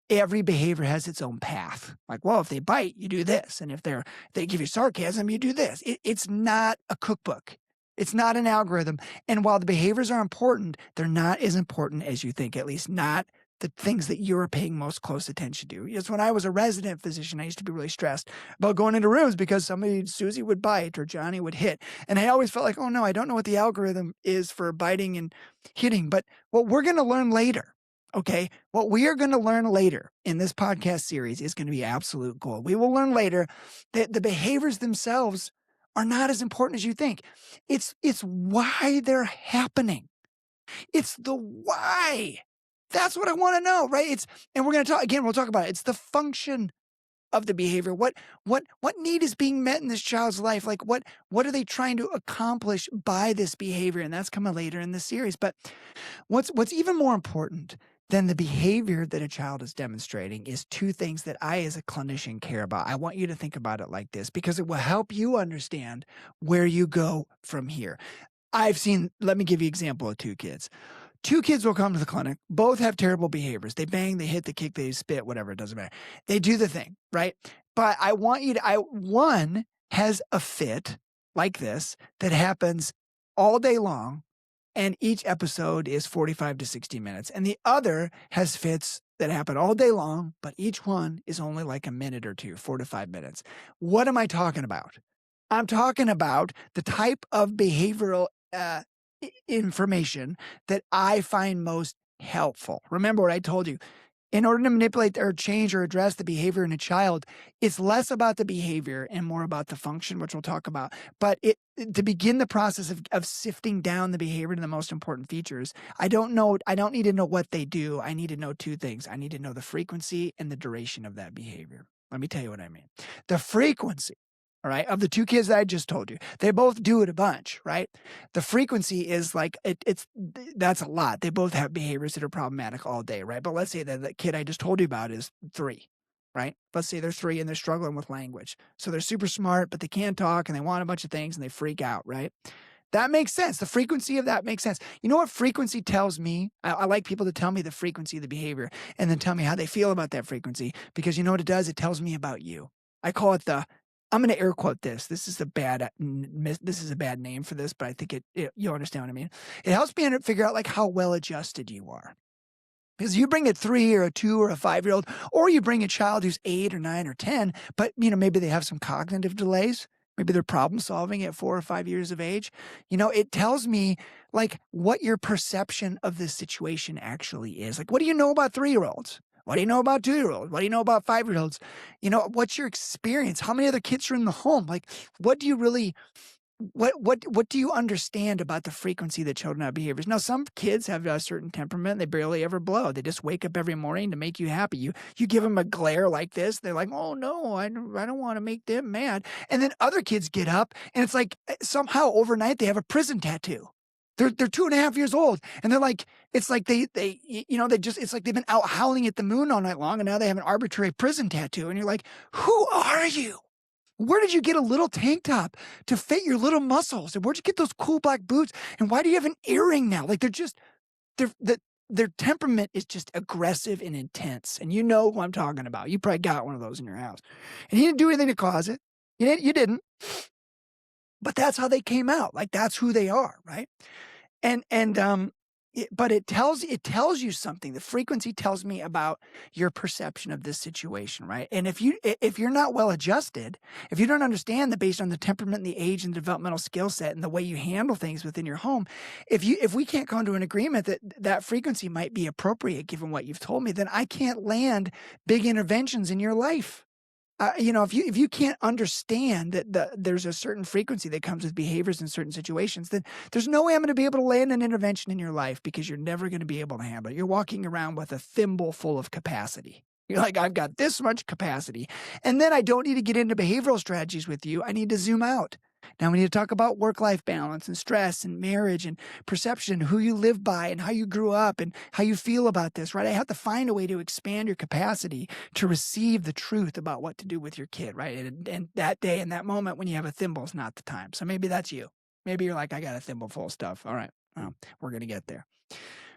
every behavior has its own path. Like, well, if they bite, you do this. And if they give you sarcasm, you do this. It's not a cookbook. It's not an algorithm. And while the behaviors are important, they're not as important as you think, at least not the things that you're paying most close attention to. Yes, when I was a resident physician, I used to be really stressed about going into rooms because Susie would bite or Johnny would hit. And I always felt like, oh no, I don't know what the algorithm is for biting and hitting. But what we're going to learn later, okay, what we are going to learn later in this podcast series is going to be absolute gold. We will learn later that the behaviors themselves are not as important as you think. It's why they're happening. It's the why. That's what I want to know, right? And we're going to talk again, we'll talk about it. It's the function of the behavior. What need is being met in this child's life? Like what are they trying to accomplish by this behavior? And that's coming later in the series. But what's even more important than the behavior that a child is demonstrating is two things that I, as a clinician, care about. I want you to think about it like this because it will help you understand where you go from here. Let me give you an example of two kids. Two kids will come to the clinic. Both have terrible behaviors. They bang, they hit, they kick, they spit, whatever. It doesn't matter. They do the thing, right? But I want you to, one has a fit like this that happens all day long. And each episode is 45 to 60 minutes. And the other has fits that happen all day long, but each one is only like a minute or two, 4 to 5 minutes. What am I talking about? I'm talking about the type of behavioral information that I find most helpful. Remember what I told you. In order to manipulate or change or address the behavior in a child, it's less about the behavior and more about the function, which we'll talk about. But to begin the process of sifting down the behavior to the most important features, I don't need to know what they do. I need to know two things. I need to know the frequency and the duration of that behavior. Let me tell you what I mean. The frequency, all right, of the two kids that I just told you, they both do it a bunch, right? The frequency is like, that's a lot. They both have behaviors that are problematic all day, right? But let's say that the kid I just told you about is 3, right? Let's say they're 3 and they're struggling with language. So they're super smart, but they can't talk and they want a bunch of things and they freak out, right? That makes sense. The frequency of that makes sense. You know what frequency tells me? I like people to tell me the frequency of the behavior and then tell me how they feel about that frequency because you know what it does? It tells me about you. I call it I'm going to air quote this. This is a bad name for this, but I think you'll understand what I mean. It helps me figure out like how well adjusted you are. Because you bring a 3 or a 2 or a 5-year-old, or you bring a child who's 8 or 9 or 10, but maybe they have some cognitive delays. Maybe they're problem solving at 4 or 5 years of age. It tells me like what your perception of this situation actually is. Like, what do you know about 3-year-olds? What do you know about 2-year-olds? What do you know about 5-year-olds? What's your experience? How many other kids are in the home? Like, what do you really, what do you understand about the frequency that children have behaviors? Now, some kids have a certain temperament. They barely ever blow. They just wake up every morning to make you happy. You give them a glare like this. They're like, oh no, I don't want to make them mad. And then other kids get up and it's like somehow overnight they have a prison tattoo. They're 2.5 years old, and they're like, it's like it's like they've been out howling at the moon all night long, and now they have an arbitrary prison tattoo, and you're like, who are you? Where did you get a little tank top to fit your little muscles? And where'd you get those cool black boots? And why do you have an earring now? Like their temperament is just aggressive and intense, and you know who I'm talking about. You probably got one of those in your house, and you didn't do anything to cause it. You didn't. But that's how they came out. Like that's who they are, right? But it tells you something. The frequency tells me about your perception of this situation, right? And if you're not well adjusted, if you don't understand that based on the temperament and the age and developmental skill set and the way you handle things within your home, if we can't come to an agreement that frequency might be appropriate given what you've told me, then I can't land big interventions in your life. If you can't understand that there's a certain frequency that comes with behaviors in certain situations, then there's no way I'm going to be able to land an intervention in your life because you're never going to be able to handle it. You're walking around with a thimble full of capacity. You're like, I've got this much capacity. And then I don't need to get into behavioral strategies with you. I need to zoom out. Now we need to talk about work-life balance and stress and marriage and perception, who you live by and how you grew up and how you feel about this, right? I have to find a way to expand your capacity to receive the truth about what to do with your kid, right? And that day and that moment when you have a thimble is not the time. So maybe that's you. Maybe you're like, I got a thimble full of stuff. All right, we're going to get there.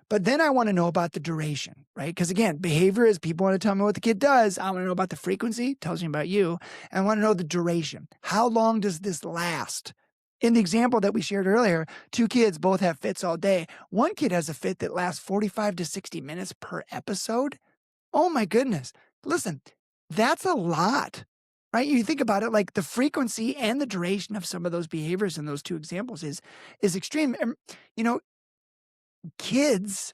But then I want to know about the duration, right? Because again, behavior is people want to tell me what the kid does. I want to know about the frequency, tells me about you. And I want to know the duration. How long does this last? In the example that we shared earlier, 2 kids both have fits all day. One kid has a fit that lasts 45 to 60 minutes per episode. Oh my goodness. Listen, that's a lot, right? You think about it, like the frequency and the duration of some of those behaviors in those 2 examples is extreme. Kids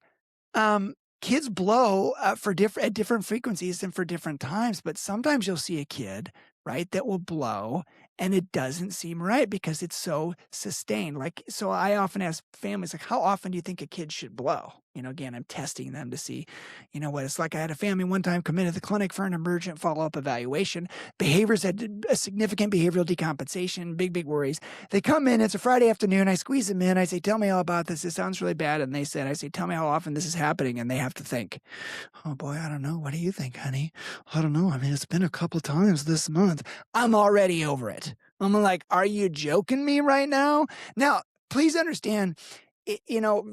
blow at different frequencies and for different times, but sometimes you'll see a kid, right, that will blow And it doesn't seem right because it's so sustained. Like, so I often ask families, like, how often do you think a kid should blow? Again, I'm testing them to see, what it's like. I had a family one time come into the clinic for an emergent follow-up evaluation. Behaviors had a significant behavioral decompensation, big worries. They come in, it's a Friday afternoon. I squeeze them in. I say, tell me all about this. It sounds really bad. And I say, tell me how often this is happening. And they have to think, oh boy, I don't know. What do you think, honey? I don't know. I mean, it's been a couple times this month. I'm already over it. I'm like, are you joking me right now? Now, please understand,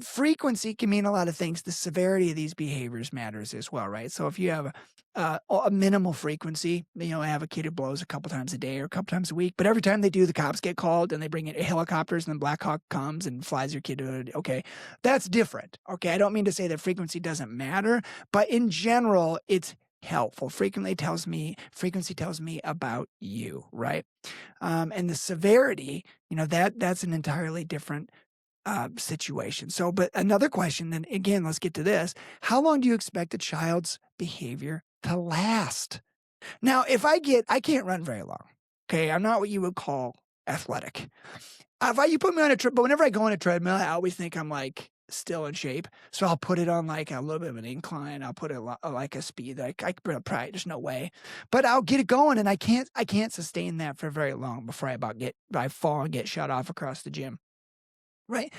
frequency can mean a lot of things. The severity of these behaviors matters as well, right? So if you have a minimal frequency, I have a kid who blows a couple times a day or a couple times a week, but every time they do, the cops get called and they bring in helicopters and then Black Hawk comes and flies your kid to it. Okay, that's different. Okay, I don't mean to say that frequency doesn't matter, but in general, it's helpful. Frequency tells me about you, right? And the severity, that's an entirely different situation. So, but another question, then again, let's get to this. How long do you expect a child's behavior to last? Now, I can't run very long. Okay. I'm not what you would call athletic. You put me on a trip, but whenever I go on a treadmill, I always think I'm like still in shape. So I'll put it on like a little bit of an incline. I'll put it like a speed. Like I could probably, there's no way, but I'll get it going, and I can't sustain that for very long before I fall and get shut off across the gym. Right.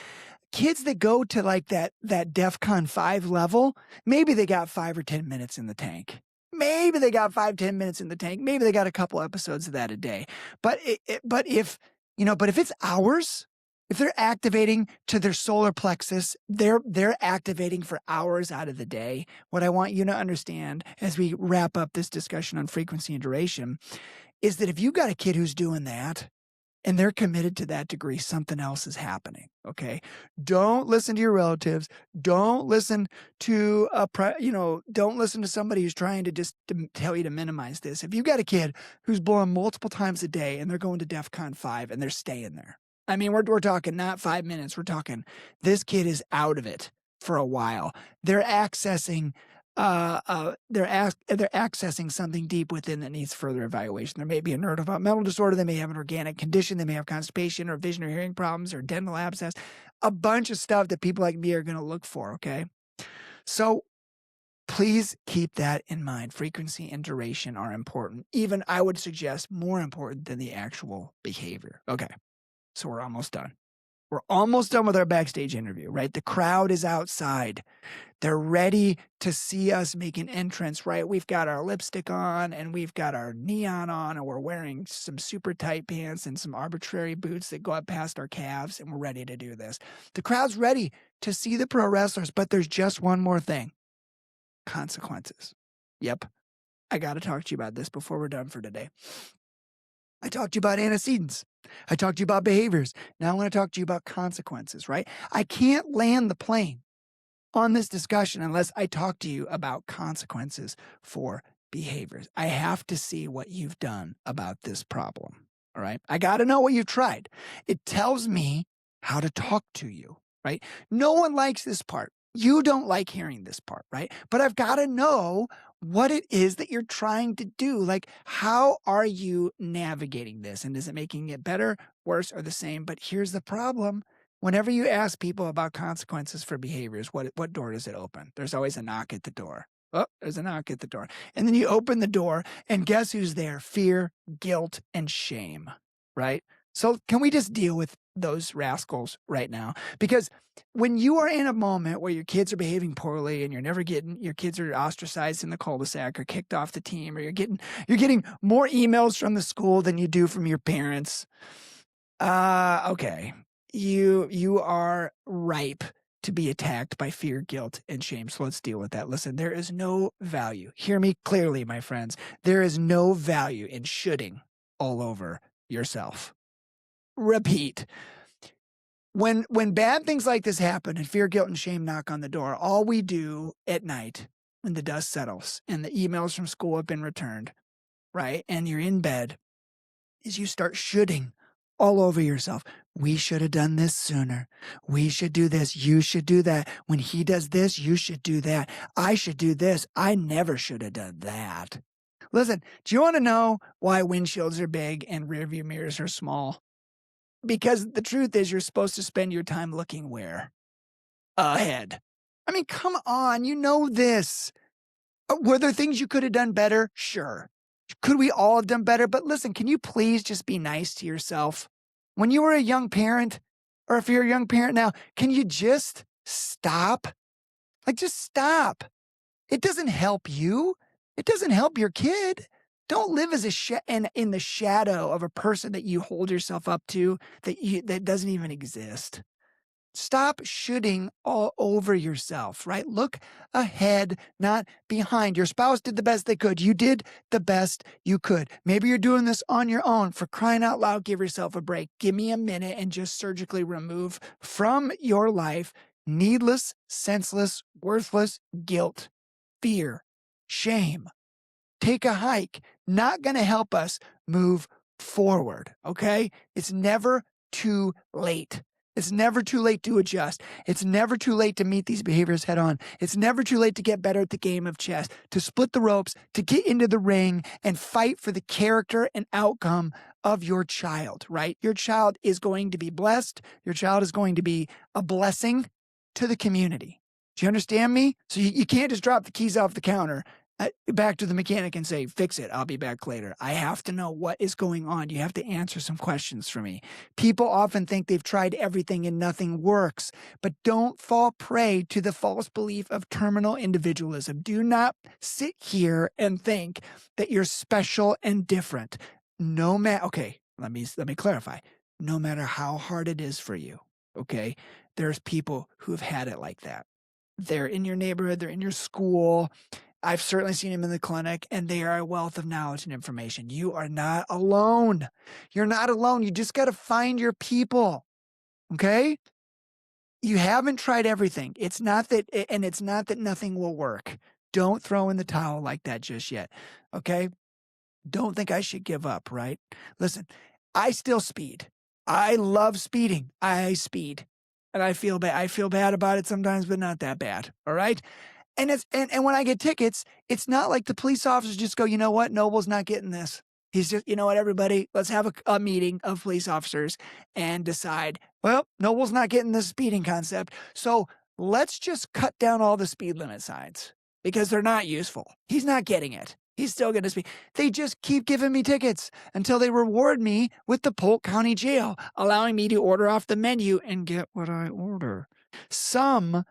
Kids that go to like that DEFCON 5 level, maybe they got 5 or 10 minutes in the tank. Maybe they got 5-10 minutes in the tank. Maybe they got a couple episodes of that a day. But if it's hours, if they're activating to their solar plexus, they're activating for hours out of the day. What I want you to understand as we wrap up this discussion on frequency and duration is that if you got a kid who's doing that, and they're committed to that degree, something else is happening, okay? Don't listen to your relatives. Don't listen to don't listen to somebody who's trying to tell you to minimize this. If you've got a kid who's blowing multiple times a day and they're going to DEFCON 5 and they're staying there. I mean, we're talking not 5 minutes. We're talking this kid is out of it for a while. They're accessing they're accessing something deep within that needs further evaluation. There may be a neurodevelopmental disorder. They may have an organic condition. They may have constipation or vision or hearing problems or dental abscess. A bunch of stuff that people like me are going to look for, okay? So please keep that in mind. Frequency and duration are important. Even, I would suggest, more important than the actual behavior. Okay, so we're almost done. We're almost done with our backstage interview, right? The crowd is outside. They're ready to see us make an entrance, right? We've got our lipstick on and we've got our neon on and we're wearing some super tight pants and some arbitrary boots that go up past our calves, and we're ready to do this. The crowd's ready to see the pro wrestlers, but there's just one more thing. Consequences. Yep. I got to talk to you about this before we're done for today. I talked to you about antecedents. I talked to you about behaviors. Now I want to talk to you about consequences, right? I can't land the plane on this discussion unless I talk to you about consequences for behaviors. I have to see what you've done about this problem, all right? I got to know what you've tried. It tells me how to talk to you, right? No one likes this part. You don't like hearing this part, right? But I've got to know what it is that you're trying to do. Like, how are you navigating this? And is it making it better, worse, or the same? But here's the problem. Whenever you ask people about consequences for behaviors, what door does it open? There's always a knock at the door. Oh, there's a knock at the door. And then you open the door, and guess who's there? Fear, guilt, and shame, right? So can we just deal with those rascals right now? Because when you are in a moment where your kids are behaving poorly and your kids are ostracized in the cul-de-sac or kicked off the team, or you're getting more emails from the school than you do from your parents. Okay. You are ripe to be attacked by fear, guilt, and shame. So let's deal with that. Listen, there is no value. Hear me clearly, my friends. There is no value in shooting all over yourself. Repeat. When bad things like this happen and fear, guilt, and shame knock on the door, all we do at night when the dust settles and the emails from school have been returned, right, and you're in bed, is you start shooting all over yourself. We should have done this sooner. We should do this. You should do that. When he does this, you should do that. I should do this. I never should have done that. Listen, do you want to know why windshields are big and rearview mirrors are small? Because the truth is, you're supposed to spend your time looking where? Ahead. I mean, come on, you know this. Were there things you could have done better? Sure. Could we all have done better? But listen, can you please just be nice to yourself? When you were a young parent, or if you're a young parent now, can you just stop? Like, just stop. It doesn't help you. It doesn't help your kid. Don't live as in the shadow of a person that you hold yourself up to that doesn't even exist. Stop shooting all over yourself, right? Look ahead, not behind. Your spouse did the best they could. You did the best you could. Maybe you're doing this on your own. For crying out loud, give yourself a break. Give me a minute and just surgically remove from your life needless, senseless, worthless guilt, fear, shame. Take a hike. Not going to help us move forward, okay? It's never too late. It's never too late to adjust. It's never too late to meet these behaviors head on. It's never too late to get better at the game of chess, to split the ropes, to get into the ring and fight for the character and outcome of your child, right? Your child is going to be blessed. Your child is going to be a blessing to the community. Do you understand me? So you can't just drop the keys off the counter back to the mechanic and say, fix it. I'll be back later. I have to know what is going on. You have to answer some questions for me. People often think they've tried everything and nothing works, but don't fall prey to the false belief of terminal individualism. Do not sit here and think that you're special and different. Okay, let me clarify. No matter how hard it is for you, okay, there's people who have had it like that. They're in your neighborhood, they're in your school. I've certainly seen them in the clinic, and they are a wealth of knowledge and information. You are not alone. You're not alone. You just got to find your people, okay? You haven't tried everything. It's not that nothing will work. Don't throw in the towel like that just yet, okay? Don't think I should give up, right? Listen, I still speed. I love speeding. I speed. And I feel bad. I feel bad about it sometimes, but not that bad, all right? And when I get tickets, it's not like the police officers just go, you know what, Noble's not getting this. He's just, you know what, everybody, let's have a meeting of police officers and decide, well, Noble's not getting this speeding concept. So let's just cut down all the speed limit signs because they're not useful. He's not getting it. He's still going to speed. They just keep giving me tickets until they reward me with the Polk County Jail, allowing me to order off the menu and get what I order. Some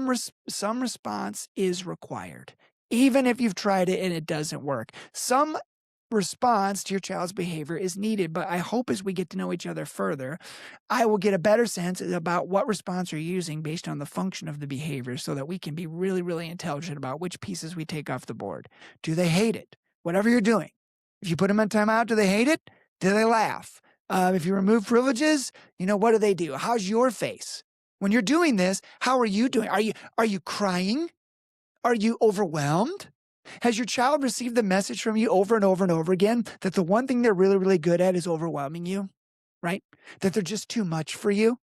response is required, even if you've tried it and it doesn't work. Some response to your child's behavior is needed, but I hope as we get to know each other further, I will get a better sense about what response you're using based on the function of the behavior so that we can be really, really intelligent about which pieces we take off the board. Do they hate it? Whatever you're doing. If you put them on timeout, do they hate it? Do they laugh? If you remove privileges, what do they do? How's your face? When you're doing this, how are you doing? Are you crying? Are you overwhelmed? Has your child received the message from you over and over and over again that the one thing they're really, really good at is overwhelming you, right? That they're just too much for you,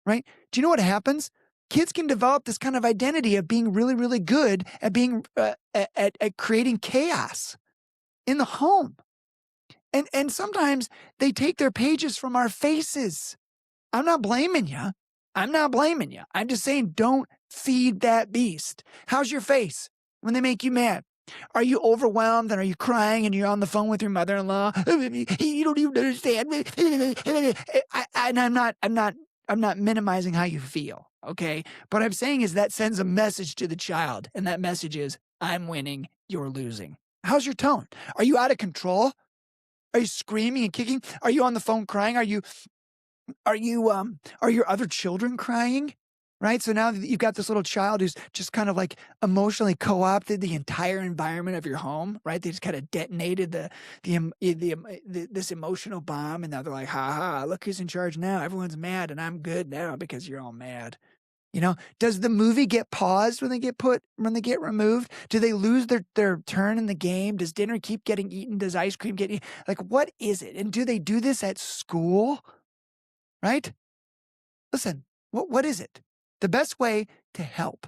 right? Do you know what happens? Kids can develop this kind of identity of being really, really good at being at creating chaos in the home. And sometimes they take their pages from our faces. I'm not blaming you. I'm just saying don't feed that beast. How's your face when they make you mad? Are you overwhelmed and are you crying and you're on the phone with your mother-in-law? You don't even understand. I'm not minimizing how you feel, okay? What I'm saying is that sends a message to the child, and that message is, I'm winning, you're losing. How's your tone? Are you out of control? Are you screaming and kicking? Are you on the phone crying? Are your other children crying? Right? So now that you've got this little child who's just kind of like emotionally co-opted the entire environment of your home, right? They just kind of detonated this emotional bomb, and now they're like, ha ha, look who's in charge now. Everyone's mad and I'm good now because you're all mad. Does the movie get paused when they get removed? Do they lose their turn in the game? Does dinner keep getting eaten? Does ice cream get eaten? Like, what is it? And do they do this at school? Right? Listen, what is it? The best way to help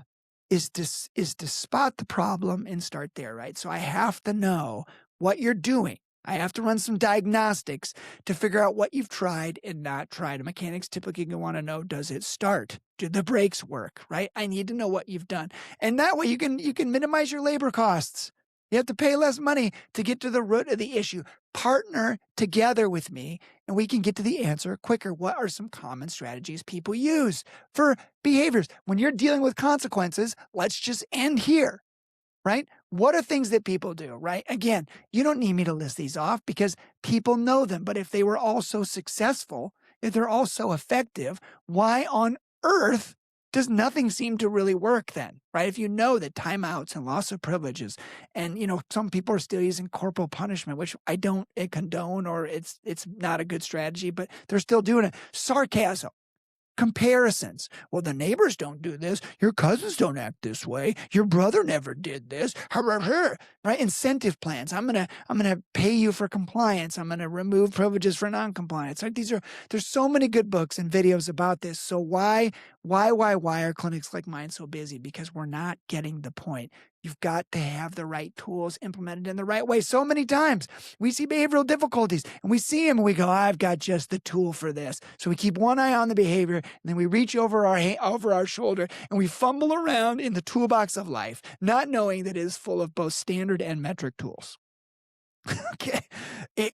is to spot the problem and start there, right? So I have to know what you're doing. I have to run some diagnostics to figure out what you've tried and not tried. Mechanics typically want to know, does it start? Do the brakes work, right? I need to know what you've done. And that way you can minimize your labor costs. You have to pay less money to get to the root of the issue. Partner together with me and we can get to the answer quicker. What are some common strategies people use for behaviors? When you're dealing with consequences, let's just end here, right? What are things that people do, right? Again, you don't need me to list these off because people know them. But if they were all so successful, if they're all so effective, why on earth does nothing seem to really work then, right? If you know that timeouts and loss of privileges and, some people are still using corporal punishment, which I don't condone or it's not a good strategy, but they're still doing it. Sarcasm. Comparisons. Well, the neighbors don't do this. Your cousins don't act this way. Your brother never did this. Right? Incentive plans. I'm gonna pay you for compliance. I'm gonna remove privileges for non-compliance. Like there's so many good books and videos about this. So why are clinics like mine so busy? Because we're not getting the point. You've got to have the right tools implemented in the right way. So many times we see behavioral difficulties and we see them and we go, I've got just the tool for this. So we keep one eye on the behavior and then we reach over our shoulder and we fumble around in the toolbox of life, not knowing that it is full of both standard and metric tools. Okay.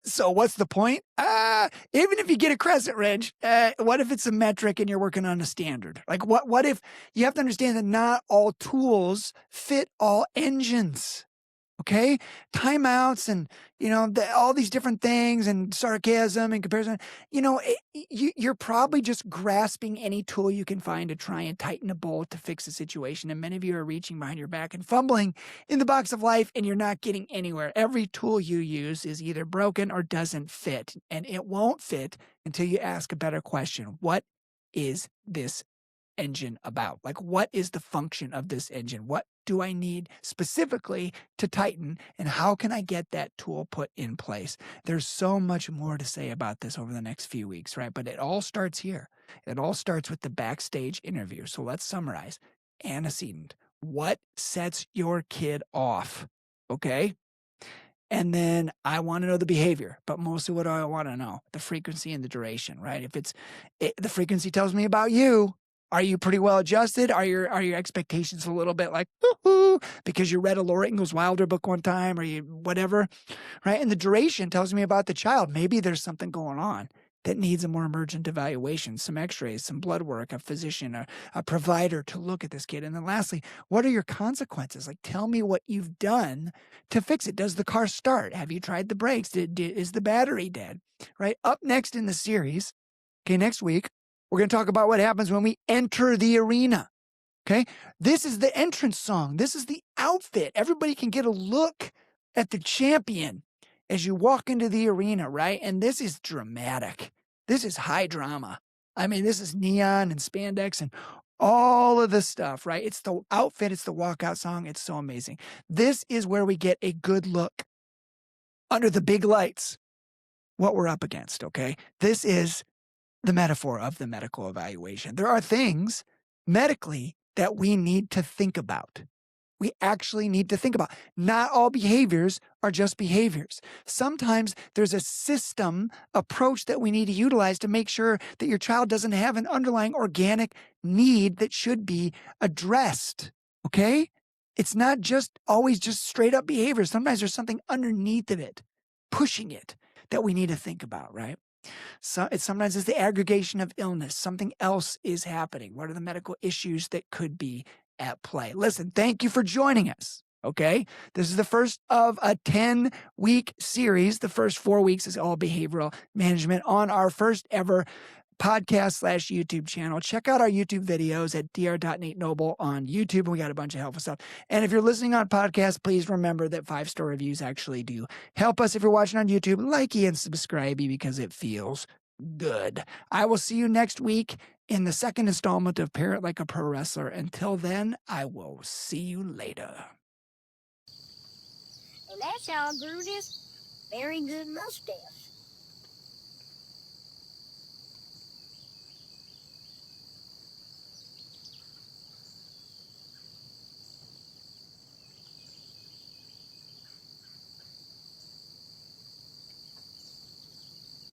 So what's the point? Even if you get a crescent wrench, what if it's a metric and you're working on a standard? Like what if you have to understand that not all tools fit all engines? Okay. Timeouts and, all these different things and sarcasm and comparison, you're probably just grasping any tool you can find to try and tighten a bolt to fix a situation. And many of you are reaching behind your back and fumbling in the box of life and you're not getting anywhere. Every tool you use is either broken or doesn't fit. And it won't fit until you ask a better question. What is this engine about? Like, what is the function of this engine? What do I need specifically to tighten? And how can I get that tool put in place? There's so much more to say about this over the next few weeks, right? But it all starts here. It all starts with the backstage interview. So let's summarize. Antecedent. What sets your kid off? Okay. And then I want to know the behavior, but mostly what do I want to know? The frequency and the duration, right? If the frequency tells me about you. Are you pretty well adjusted? Are your expectations a little bit like, woo-hoo, because you read a Laura Ingalls Wilder book one time or you whatever, right? And the duration tells me about the child. Maybe there's something going on that needs a more emergent evaluation, some x-rays, some blood work, a physician, a provider to look at this kid. And then lastly, what are your consequences? Like, tell me what you've done to fix it. Does the car start? Have you tried the brakes? Is the battery dead? Right? Up next in the series, okay, next week, we're going to talk about what happens when we enter the arena. Okay. This is the entrance song. This is the outfit. Everybody can get a look at the champion as you walk into the arena, right? And this is dramatic. This is high drama. I mean, this is neon and spandex and all of the stuff, right? It's the outfit. It's the walkout song. It's so amazing. This is where we get a good look under the big lights, what we're up against. Okay. This is the metaphor of the medical evaluation. There are things medically that we need to think about. We actually need to think about. Not all behaviors are just behaviors. Sometimes there's a system approach that we need to utilize to make sure that your child doesn't have an underlying organic need that should be addressed. Okay? It's not just always just straight up behavior. Sometimes there's something underneath of it, pushing it, that we need to think about, right? So sometimes it's the aggregation of illness. Something else is happening. What are the medical issues that could be at play? Listen, thank you for joining us. Okay. This is the first of a 10-week series. The first 4 weeks is all behavioral management on our first ever podcast/YouTube channel. Check out our YouTube videos at dr.natenoble on YouTube. And we got a bunch of helpful stuff. And if you're listening on podcast, please remember that 5-star reviews actually do help us. If you're watching on YouTube, like and subscribe because it feels good. I will see you next week in the second installment of Parent Like a Pro Wrestler. Until then, I will see you later. And that's how I grew this very good mustache.